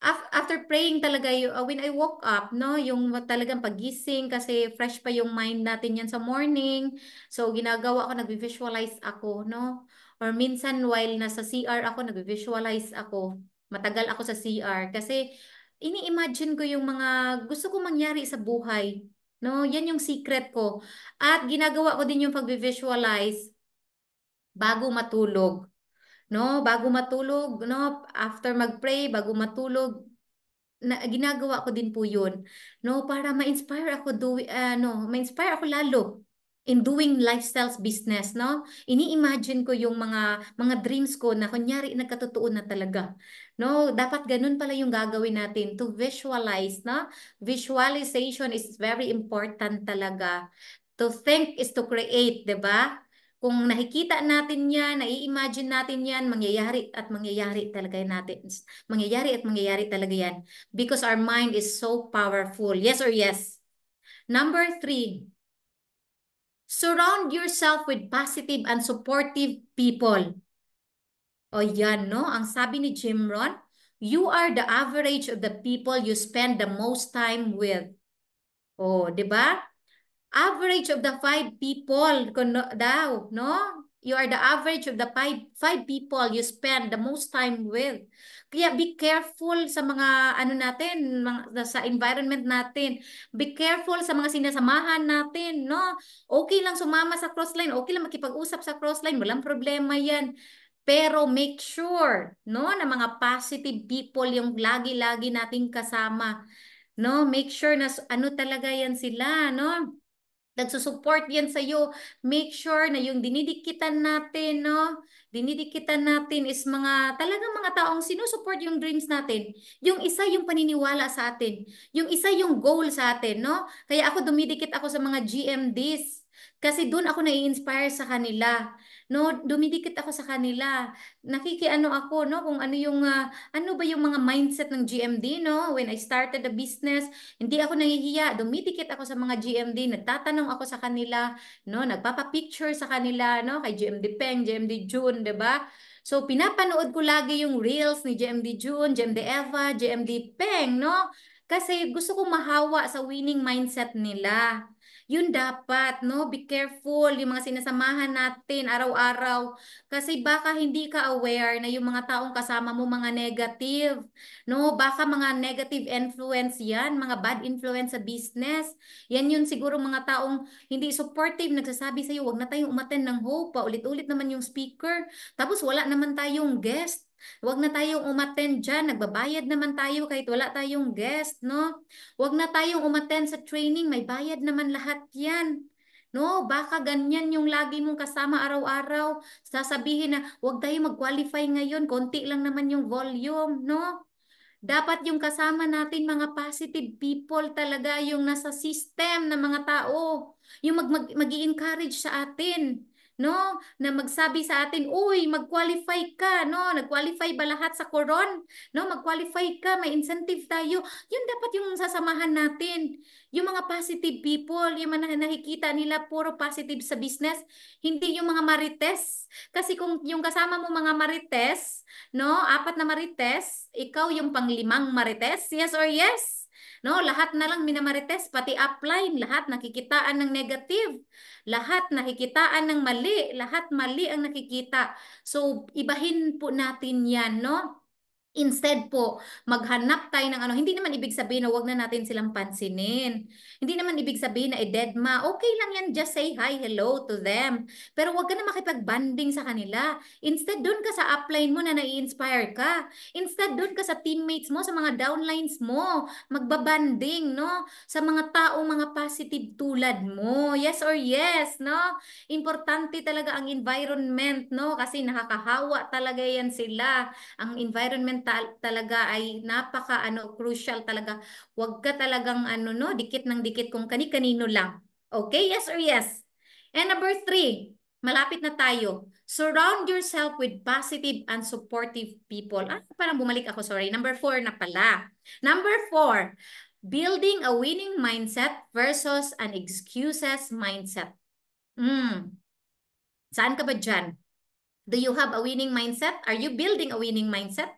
S2: after praying talaga, when I woke up, no, yung talagang pagising kasi fresh pa yung mind natin yan sa morning. So, ginagawa ko, nag-visualize ako, no? Or minsan while nasa CR ako, nag-visualize ako. Matagal ako sa CR kasi ini-imagine ko yung mga gusto ko mangyari sa buhay. No, yan yung secret ko. At ginagawa ko din yung pag-visualize bago matulog. No, bago matulog, no, after mag-pray, bago matulog, na ginagawa ko din po 'yun, no, para ma-inspire ako ma-inspire ako lalo in doing lifestyles business, no. Ini-imagine ko yung mga dreams ko na kunyari nagkatotoo na talaga. No, dapat ganun pala yung gagawin natin to visualize, no. Visualization is very important talaga. To think is to create, 'di ba? Kung nakikita natin yan, nai-imagine natin yan, mangyayari at mangyayari talaga natin. Mangyayari at mangyayari talaga yan. Because our mind is so powerful. Yes or yes? Number 3, surround yourself with positive and supportive people. O yan, no? Ang sabi ni Jim Rohn, you are the average of the people you spend the most time with. O, di ba? Average of the 5 people daw, no? You are the average of the five people you spend the most time with. Kaya be careful sa mga ano natin, sa environment natin. Be careful sa mga sinasamahan natin, no? Okay lang sumama sa crossline, okay lang makipag-usap sa crossline, walang problema 'yan. Pero make sure, no, na mga positive people yung lagi-lagi nating kasama. no? Make sure na ano talaga yan sila, no? Nagsusupport yan sa'yo. Make sure na yung dinidikitan natin, no? Dinidikitan natin is mga, talagang mga taong sinusupport yung dreams natin. Yung isa yung paniniwala sa atin. Yung isa yung goal sa atin, no? Kaya ako dumidikit ako sa mga GMDs. Kasi doon ako nai-inspire sa kanila. No, dumidikit ako sa kanila. Nakikiano ako, no, kung ano yung ano ba yung mga mindset ng GMD, no? When I started the business, hindi ako nahihiya, dumidikit ako sa mga GMD, nagtatanong ako sa kanila, no, nagpapa-picture sa kanila, no, kay GMD Peng, GMD June, 'di ba? So pinapanood ko lagi yung reels ni GMD June, GMD Eva, GMD Peng, no? Kasi gusto ko mahawa sa winning mindset nila. Yun dapat, no? Be careful yung mga sinasamahan natin araw-araw kasi baka hindi ka aware na yung mga taong kasama mo mga negative. No, baka mga negative influence yan, mga bad influence sa business. Yan yun siguro mga taong hindi supportive, nagsasabi sa'yo, wag na tayong umattend ng Hope, paulit-ulit naman yung speaker. Tapos wala naman tayong guest. Wag na tayong umattend dyan, nagbabayad naman tayo kahit wala tayong guest, no? Wag na tayong umattend sa training, may bayad naman lahat yan. No, baka ganyan yung lagi mong kasama araw-araw. Sasabihin na, wag tayo mag-qualify ngayon, konti lang naman yung volume, no? Dapat yung kasama natin mga positive people talaga, yung nasa system ng mga tao, yung mag-i-encourage sa atin, no? Na magsabi sa atin, uy, mag-qualify ka, no? Nag-qualify ba lahat sa Coron? No? Mag-qualify ka, may incentive tayo. Yun dapat yung sasamahan natin. Yung mga positive people, yung mga nakikita nila puro positive sa business, hindi yung mga marites. Kasi kung yung kasama mo mga marites, no? Apat na marites, ikaw yung panglimang marites, yes or yes? No, lahat na lang minamarites, pati upline, lahat nakikitaan ng negative, lahat nakikitaan ng mali, lahat mali ang nakikita. So, ibahin po natin yan, no? Instead po, maghanap tayo ng ano, hindi naman ibig sabihin na wag na natin silang pansinin. Hindi naman ibig sabihin na i-deadma. Okay lang yan, just say hi, hello to them. Pero wag ka na makipag-banding sa kanila. Instead, doon ka sa upline mo na nai-inspire ka. Instead, doon ka sa teammates mo, sa mga downlines mo. Magbabanding, no? Sa mga taong mga positive tulad mo. Yes or yes, no? Importante talaga ang environment, no? Kasi nakakahawa talaga yan sila. Ang environment talaga ay napaka crucial talaga. Huwag ka talagang no, dikit ng dikit kung kani-kanino lang. Okay, yes or yes? And number 3, malapit na tayo. Surround yourself with positive and supportive people. Parang bumalik ako, sorry. Number 4 na pala. Number 4, building a winning mindset versus an excuses mindset. Saan ka ba dyan? Do you have a winning mindset? Are you building a winning mindset?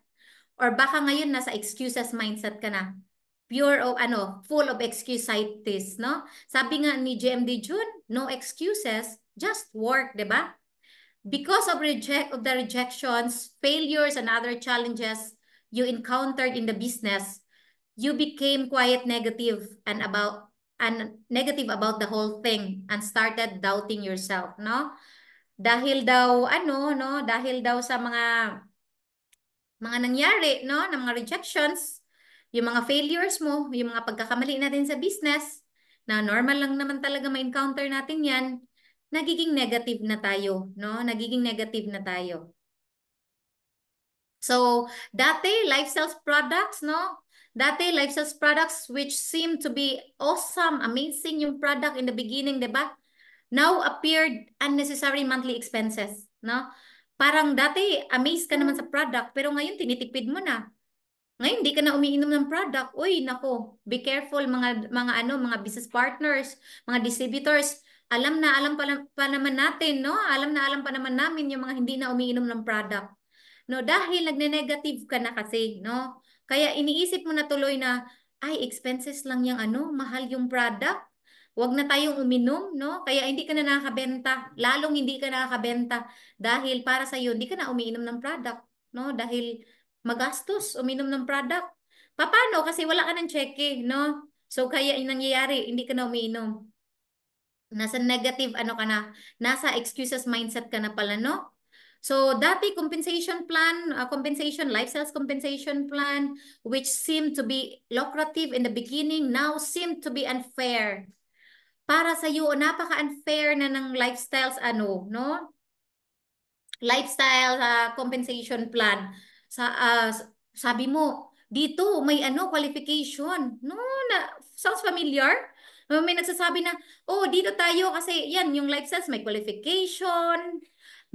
S2: Or baka ngayon nasa excuses mindset ka na? Pure o full of excusitis, no? Sabi nga ni GMD June, no excuses, just work, 'di ba? Because of the rejections, failures and other challenges you encountered in the business, you became quite negative and negative about the whole thing and started doubting yourself, no? Dahil daw no, dahil daw sa mga nangyari, no, ng mga rejections, yung mga failures mo, yung mga pagkakamali natin sa business, na normal lang naman talaga ma-encounter natin yan, nagiging negative na tayo, no? Nagiging negative na tayo. So, dati, lifestyle products, no? Dati, lifestyle products which seem to be awesome, amazing yung product in the beginning, di ba? Now appeared unnecessary monthly expenses, no? Parang dati, amazed ka naman sa product, pero ngayon tinitipid mo na. Ngayon, hindi ka na umiinom ng product. Uy, nako, be careful mga business partners, mga distributors. Alam pa naman natin, no? Alam pa naman namin yung mga hindi na umiinom ng product. No, dahil nagne-negative ka na kasi, no? Kaya iniisip mo na tuloy na, ay, expenses lang yung mahal yung product. Huwag na tayong uminom, no? Kaya hindi ka na nakakabenta. Lalong hindi ka nakakabenta dahil para sa iyo, hindi ka na umiinom ng product, no? Dahil magastos uminom ng product. Paano? Kasi wala ka ng cheque, no? So kaya yung nangyayari, hindi ka na umiinom. Nasa negative ka na, nasa excuses mindset ka na pala, no? So dati compensation plan, life sales compensation plan, which seemed to be lucrative in the beginning, now seem to be unfair. Para sa iyo, napaka-unfair na ng lifestyles no? Lifestyle compensation plan. Sabi mo, dito may qualification. No, sounds familiar. May nagsasabi na, oh, dito tayo kasi yan, yung lifestyles may qualification.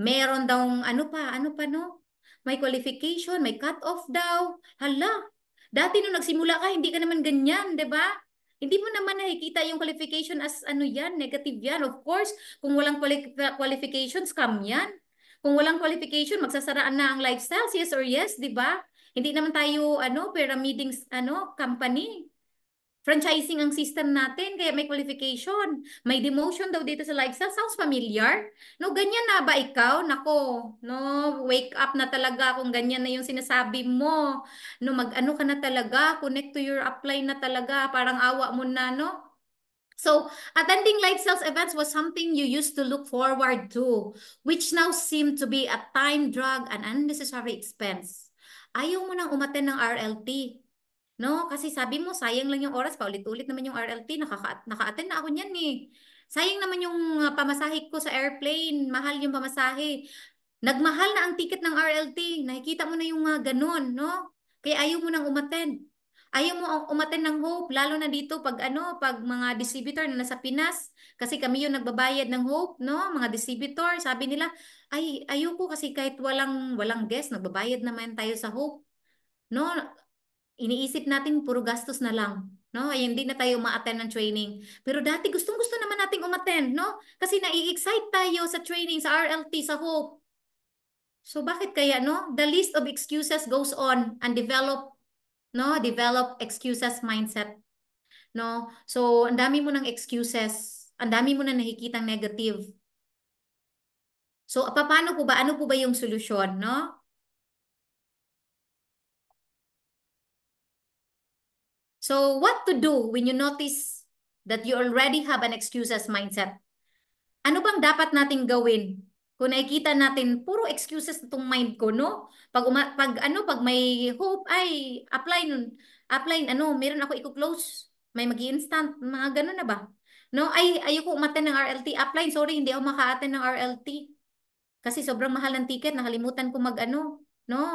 S2: Meron daw ano pa no? May qualification, may cut-off daw. Hala, dati nung nagsimula ka, hindi ka naman ganyan, 'di ba? Hindi mo naman nakikita yung qualification as yan, negative yan. Of course, kung walang qualifications, scam yan. Kung walang qualification, magsasaraan na ang lifestyles, yes or yes, di ba? Hindi naman tayo, pyramiding, company. Franchising ang system natin, kaya may qualification. May demotion daw dito sa lifestyle. Sounds familiar? No, ganyan na ba ikaw? Nako, no, wake up na talaga kung ganyan na yung sinasabi mo. No, mag-ano ka na talaga, connect to your upline na talaga, parang awa mo na, no? So, attending life sales events was something you used to look forward to, which now seemed to be a time drag and unnecessary expense. Ayaw mo nang umaten ng RLT. No? Kasi sabi mo, sayang lang yung oras, paulit-ulit naman yung RLT, naka-attend na ako niyan eh. Sayang naman yung pamasahe ko sa airplane, mahal yung pamasahe. Nagmahal na ang ticket ng RLT, nakikita mo na yung ganun, no? Kaya ayaw mo nang umaten. Ayaw mo umaten ng Hope, lalo na dito pag pag mga distributor na nasa Pinas, kasi kami yung nagbabayad ng Hope, no? Mga distributor, sabi nila, ay ayoko kasi kahit walang guest, nagbabayad naman tayo sa Hope. No, iniisip natin puro gastos na lang. No, ay hindi na tayo ma-attend ng training. Pero dati gustong-gusto naman nating umattend, no? Kasi nai-excite tayo sa training, sa RLT, sa Hope. So bakit kaya, no? The list of excuses goes on and develop excuses mindset, no? So ang dami mo ng excuses, ang dami mo na nakikitang negative. So paano po ba? Ano po ba yung solusyon, no? So what to do when you notice that you already have an excuses mindset? Ano bang dapat nating gawin? Kung nakikita natin, puro excuses itong mind ko, no? Pag may hope, ay, meron ako i-close. May mag-instant, mga ganun na ba? No, ay, ayoko umaten ng RLT. Apply, sorry, hindi ako maka-attend ng RLT. Kasi sobrang mahal ng ticket, nakalimutan ko no,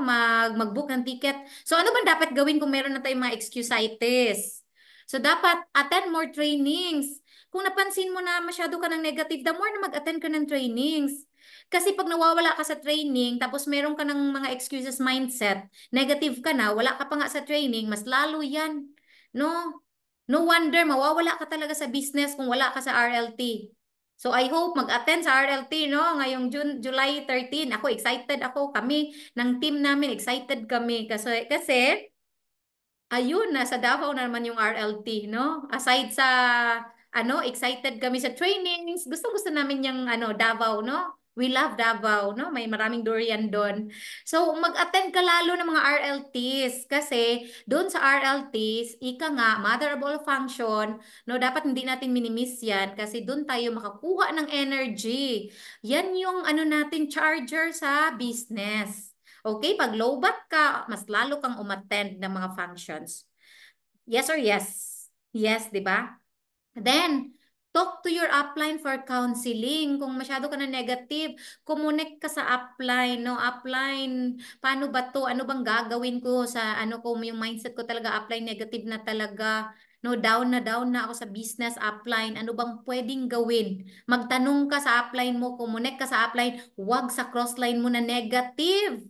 S2: mag-book ng ticket. So ano ba dapat gawin kung meron na tayong mga excusitis? So dapat attend more trainings. Kung napansin mo na masyado ka ng negative, the more na mag-attend ka ng trainings. Kasi pag nawawala ka sa training, tapos meron ka ng mga excuses mindset, negative ka na, wala ka pa nga sa training, mas lalo yan. No? No wonder, mawawala ka talaga sa business kung wala ka sa RLT. So I hope mag-attend sa RLT, no? Ngayong July 13. Ako excited ako. Kami ng team namin excited kami kasi ayun, nasa Davao na naman yung RLT, no? Aside sa excited kami sa trainings. Gusto-gusto namin yung Davao, no? We love Davao, no? May maraming durian doon. So, mag-attend ka lalo ng mga RLTs kasi doon sa RLTs, ika nga, mother of all function, no? Dapat hindi natin minimiss yan kasi doon tayo makakuha ng energy. Yan yung natin charger sa business. Okay, pag lowbat ka, mas lalo kang umattend ng mga functions. Yes or yes? Yes, di ba? Then, talk to your upline for counseling. Kung masyado ka na negative, connect ka sa upline, no? Upline, paano ba to? Ano bang gagawin ko sa kung yung mindset ko talaga upline negative na talaga? No, down na ako sa business upline. Ano bang pwedeng gawin? Magtanong ka sa upline mo, connect ka sa upline, huwag sa crossline mo na negative.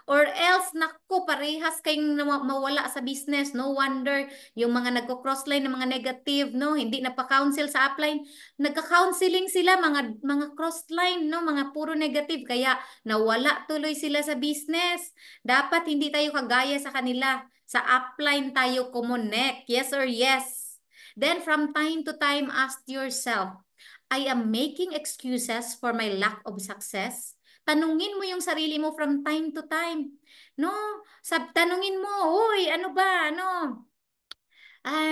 S2: Or else, naku, parehas kayong mawala sa business. No wonder yung mga nagko-crossline ng mga negative, no, hindi na pa-counsel sa upline, nagka-counseling sila mga crossline, no, mga puro negative kaya nawala tuloy sila sa business. Dapat hindi tayo kagaya sa kanila. Sa upline tayo connect. Yes or yes. Then from time to time ask yourself, I am making excuses for my lack of success. Tanungin mo yung sarili mo from time to time. No, tanungin mo, "Hoy, ano ba?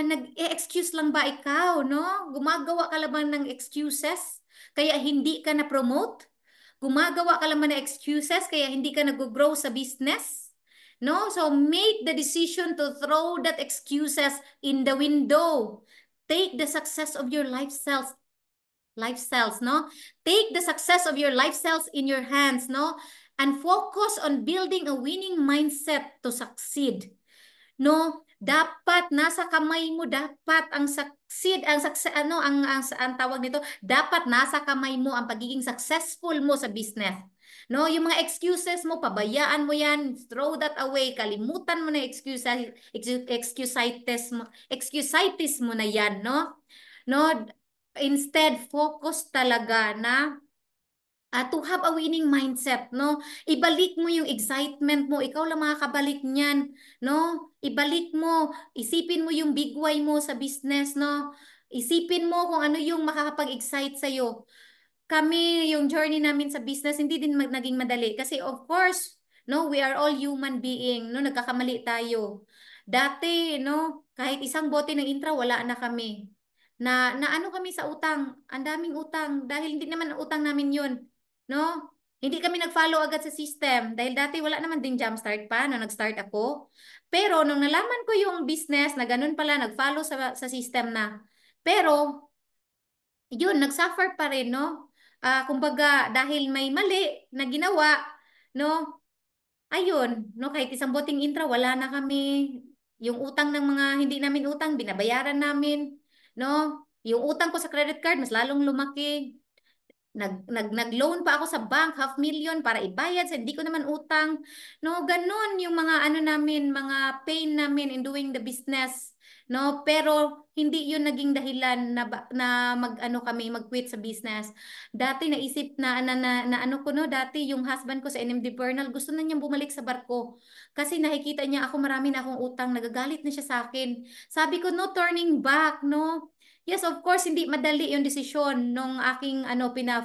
S2: Nag-excuse lang ba ikaw, no? Gumagawa ka lang ng excuses? Kaya hindi ka na-promote? Gumagawa ka lang na excuses kaya hindi ka nag-grow sa business? No? So make the decision to throw that excuses in the window. Take the success of your lifestyles, no? Take the success of your lifestyles in your hands, no? And focus on building a winning mindset to succeed. No, dapat nasa kamay mo dapat ang succeed ang success ang tawag nito, dapat nasa kamay mo ang pagiging successful mo sa business. No, yung mga excuses mo, pabayaan mo yan, throw that away, kalimutan mo na excusitis mo na yan, no? No, instead focus talaga na to have a winning mindset, no? Ibalik mo yung excitement mo. Ikaw lang makakabalik niyan, no? Ibalik mo, isipin mo yung big why mo sa business, no? Isipin mo kung ano yung makakapag-excite sa'yo. Kami, yung journey namin sa business, hindi din naging madali. Kasi of course, no, we are all human being, no? Nagkakamali tayo. Dati, no, kahit isang bote ng intra, wala na kami. Na ano kami sa utang, ang daming utang, dahil hindi naman ang utang namin yun. No? Hindi kami nag-follow agad sa system dahil dati wala naman ding jumpstart pa na nag-start ako. Pero nung nalaman ko yung business na ganun pala, nag-follow sa system na. Pero, yun, nag-suffer pa rin, no? Kumbaga, dahil may mali na ginawa, no? Ayun, no? Kahit isang boting intra, wala na kami. Yung utang ng mga hindi namin utang, binabayaran namin, no? Yung utang ko sa credit card, mas lalong lumaki. Nag-loan pa ako sa bank, 500,000 para ibayad sa hindi ko naman utang. No, ganun yung mga ano namin, mga pain namin in doing the business. No, pero hindi yun naging dahilan na mag-ano kami, mag-quit sa business. Dati naisip na ano ko no, dati yung husband ko sa NMD Bernal, gusto na niyang bumalik sa barko. Kasi nakikita niya ako marami na akong utang, nagagalit na siya sa akin. Sabi ko, no turning back, no. Yes, of course, hindi madali yung desisyon nung aking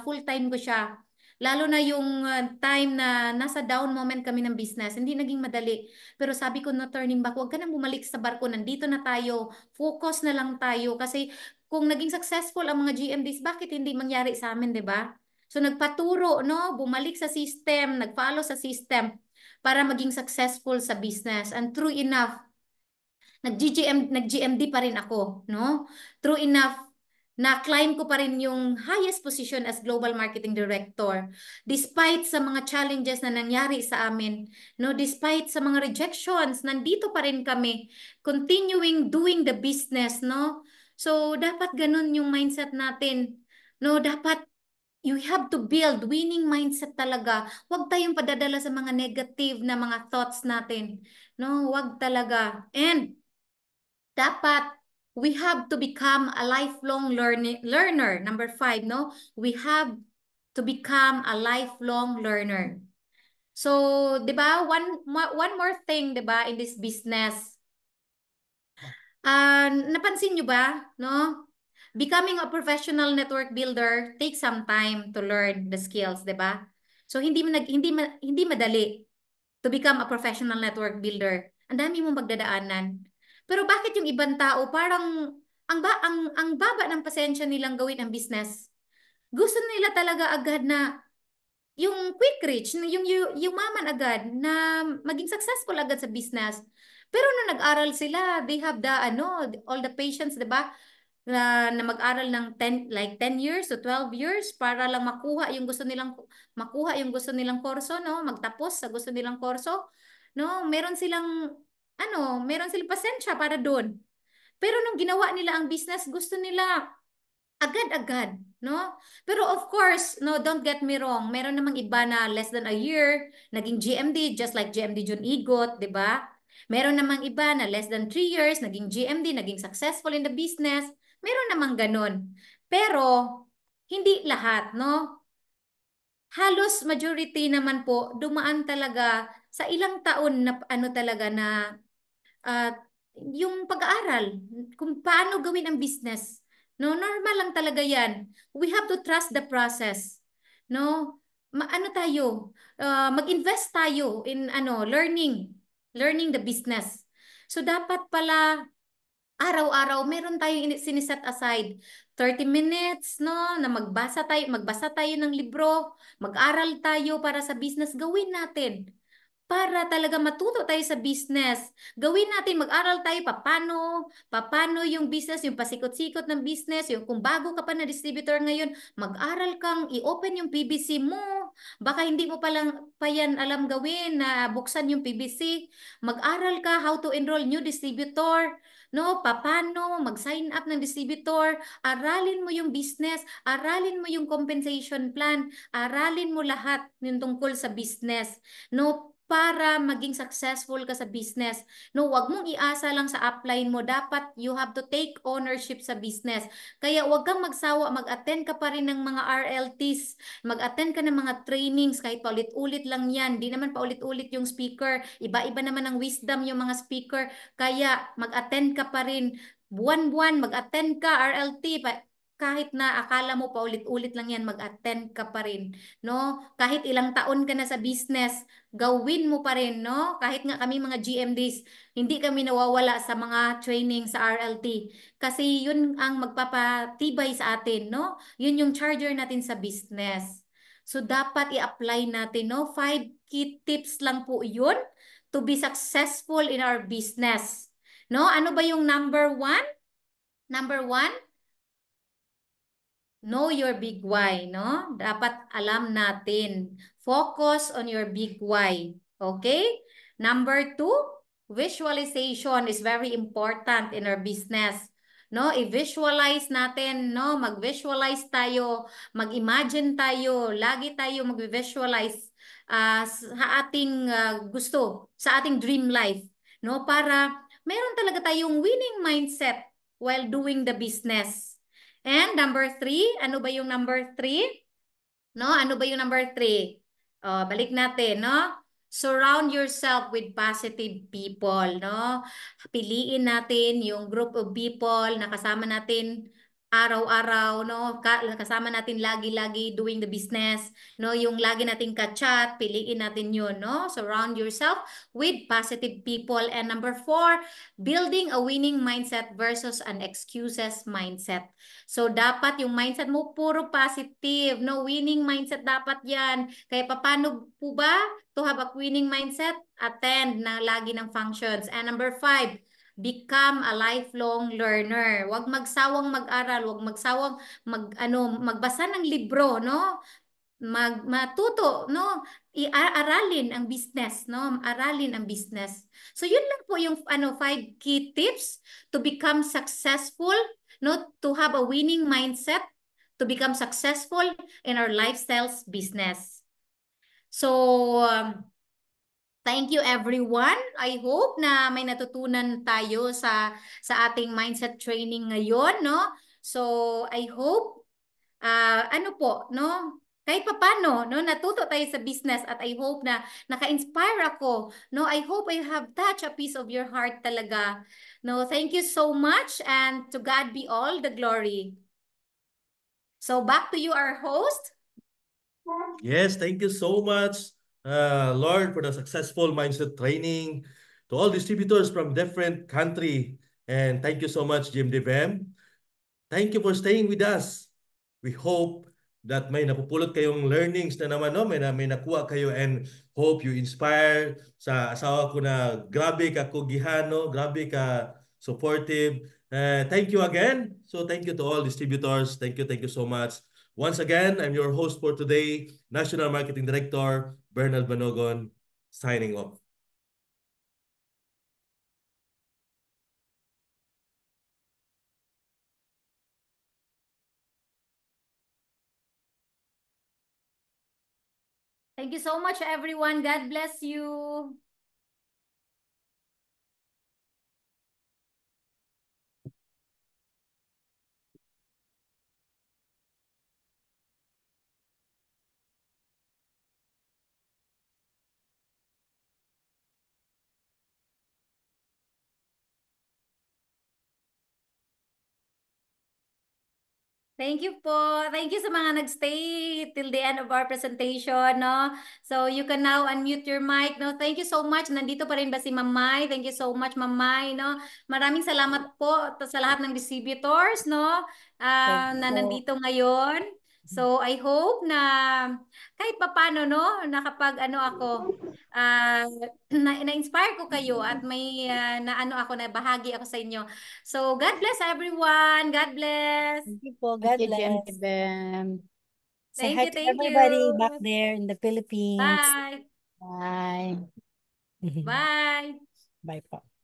S2: full-time ko siya. Lalo na yung time na nasa down moment kami ng business, hindi naging madali. Pero sabi ko no turning back, huwag ka nang bumalik sa barko, nandito na tayo, focus na lang tayo. Kasi kung naging successful ang mga GMDs, bakit hindi mangyari sa amin, di ba? So nagpaturo, no? Bumalik sa system, nag-follow sa system para maging successful sa business. And true enough, nag-GMD pa rin ako, no? True enough, na-climb ko pa rin yung highest position as Global Marketing Director. Despite sa mga challenges na nangyari sa amin, no? Despite sa mga rejections, nandito pa rin kami, continuing doing the business, no? So, dapat ganun yung mindset natin. No, dapat you have to build winning mindset talaga. Huwag tayong padadala sa mga negative na mga thoughts natin. No, huwag talaga. And dapat we have to become a lifelong learner. Number 5, no? We have to become a lifelong learner. So, 'di ba? One more thing, 'di ba, in this business. Napansin nyo ba, no? Becoming a professional network builder takes some time to learn the skills, 'di ba? So hindi madali to become a professional network builder. Ang dami mong magdadaanan. Pero bakit yung ibang tao parang ang baba ng pasensya nilang gawin ang business? Gusto nila talaga agad na yung quick reach, yung yumaman agad na maging successful agad sa business. Pero nung nag-aral sila, they have all the patience, 'di ba? Na mag-aral ng 10 years to 12 years para lang makuha yung gusto nilang kurso, no? Magtapos sa gusto nilang kurso, no? Meron silang pasensya para doon. Pero nung ginawa nila ang business, gusto nila agad-agad, no? Pero of course, no, don't get me wrong, meron namang iba na less than a year, naging GMD, just like GMD Jun Igot, di ba? Meron namang iba na less than 3 years, naging GMD, naging successful in the business. Meron namang ganun. Pero, hindi lahat, no? Halos majority naman po, dumaan talaga sa ilang taon na talaga na at yung pag-aaral, kung paano gawin ang business. No, normal lang talaga 'yan. We have to trust the process. No? Mag-invest tayo in learning the business. So dapat pala araw-araw meron tayong siniset aside 30 minutes, no, na magbasa tayo ng libro, mag-aral tayo para sa business, gawin natin. Para talaga matuto tayo sa business. Gawin natin, mag-aral tayo paano yung business, yung pasikot-sikot ng business, yung kung bago ka pa na distributor ngayon, mag-aral kang i-open yung PBC mo. Baka hindi mo pa yan alam gawin na buksan yung PBC. Mag-aral ka how to enroll new distributor. No, paano mag-sign up ng distributor, aralin mo yung business, aralin mo yung compensation plan, aralin mo lahat yung tungkol sa business. No, para maging successful ka sa business. No, wag mong iasa lang sa upline mo. Dapat you have to take ownership sa business. Kaya wag kang magsawa, mag-attend ka pa rin ng mga RLTs, mag-attend ka ng mga trainings, kahit paulit-ulit lang yan. Di naman paulit-ulit yung speaker. Iba-iba naman ang wisdom yung mga speaker. Kaya mag-attend ka pa rin. Buwan-buwan, mag-attend ka, RLT, kahit na akala mo paulit-ulit lang yan, mag-attend ka pa rin, no? Kahit ilang taon ka na sa business, gawin mo pa rin, no? Kahit nga kami mga GMDs, hindi kami nawawala sa mga training sa RLT. Kasi yun ang magpapatibay sa atin, no? Yun yung charger natin sa business. So, dapat i-apply natin, no? 5 key tips lang po yun to be successful in our business. No? Ano ba yung number 1? Number 1? Know your big why, no? Dapat alam natin. Focus on your big why. Okay? Number 2, visualization is very important in our business. No, i-visualize natin, no? Mag-visualize tayo, mag-imagine tayo, lagi tayo mag-visualize sa ating gusto, sa ating dream life, no? Para meron talaga tayong winning mindset while doing the business. And number 3, ano ba yung number 3? No, ano ba yung number 3? Balik natin, no? Surround yourself with positive people, no? Piliin natin yung group of people na kasama natin araw-araw, no? Kasama natin lagi-lagi doing the business, no? Yung lagi nating ka-chat, piliin natin yun, no? Surround yourself with positive people. And number 4, building a winning mindset versus an excuses mindset. So, dapat yung mindset mo puro positive, no? Winning mindset dapat yan. Kaya paano po ba to have a winning mindset? Attend na lagi ng functions. And number 5, become a lifelong learner. Huwag magsawang mag-aral, huwag magsawang magbasa ng libro, no? Matuto, no? Aralin ang business, no? Aralin ang business. So yun lang po yung 5 key tips to become successful, no? To have a winning mindset, to become successful in our lifestyles business. So thank you everyone. I hope na may natutunan tayo sa ating mindset training ngayon, no? So I hope ano po, no? Kahit papaano, no, natuto tayo sa business at I hope na naka-inspire ako, no? I hope I have touched a piece of your heart talaga. No, thank you so much and to God be all the glory. So back to you, our host.
S1: Yes, thank you so much, Lord, for the successful mindset training to all distributors from different country. And thank you so much, Jim Devem. Thank you for staying with us. We hope that may napupulot kayong learnings na naman, no? May nakuha kayo and hope you inspire sa asawa ko na grabe ka kugihano, grabe ka supportive. Thank you again. So thank you to all distributors. Thank you so much. Once again, I'm your host for today, National Marketing Director Bernal Banogon, signing off.
S2: Thank you so much, everyone. God bless you. Thank you po. Thank you sa mga nagstay till the end of our presentation, no? So you can now unmute your mic, no? Thank you so much. Nandito pa rin ba si Mamay? Thank you so much, Mamay, no? Maraming salamat po sa lahat ng distributors, no?
S3: Thank you
S2: Na
S3: po.
S2: nandito ngayon. So I hope na kahit papaano, no? Nakapag ano ako, ah, na-inspire ko kayo at may na ano ako, na bahagi ako sa inyo. So, God bless everyone. God bless.
S3: Thank you po.
S4: Thank
S3: God
S4: you, Jem
S3: bless.
S4: Jem.
S3: Say
S2: Thank
S3: hi
S2: you,
S3: to
S2: thank
S3: everybody back
S2: you.
S3: there in the Philippines.
S2: Bye.
S3: Bye.
S2: Bye.
S3: Bye po.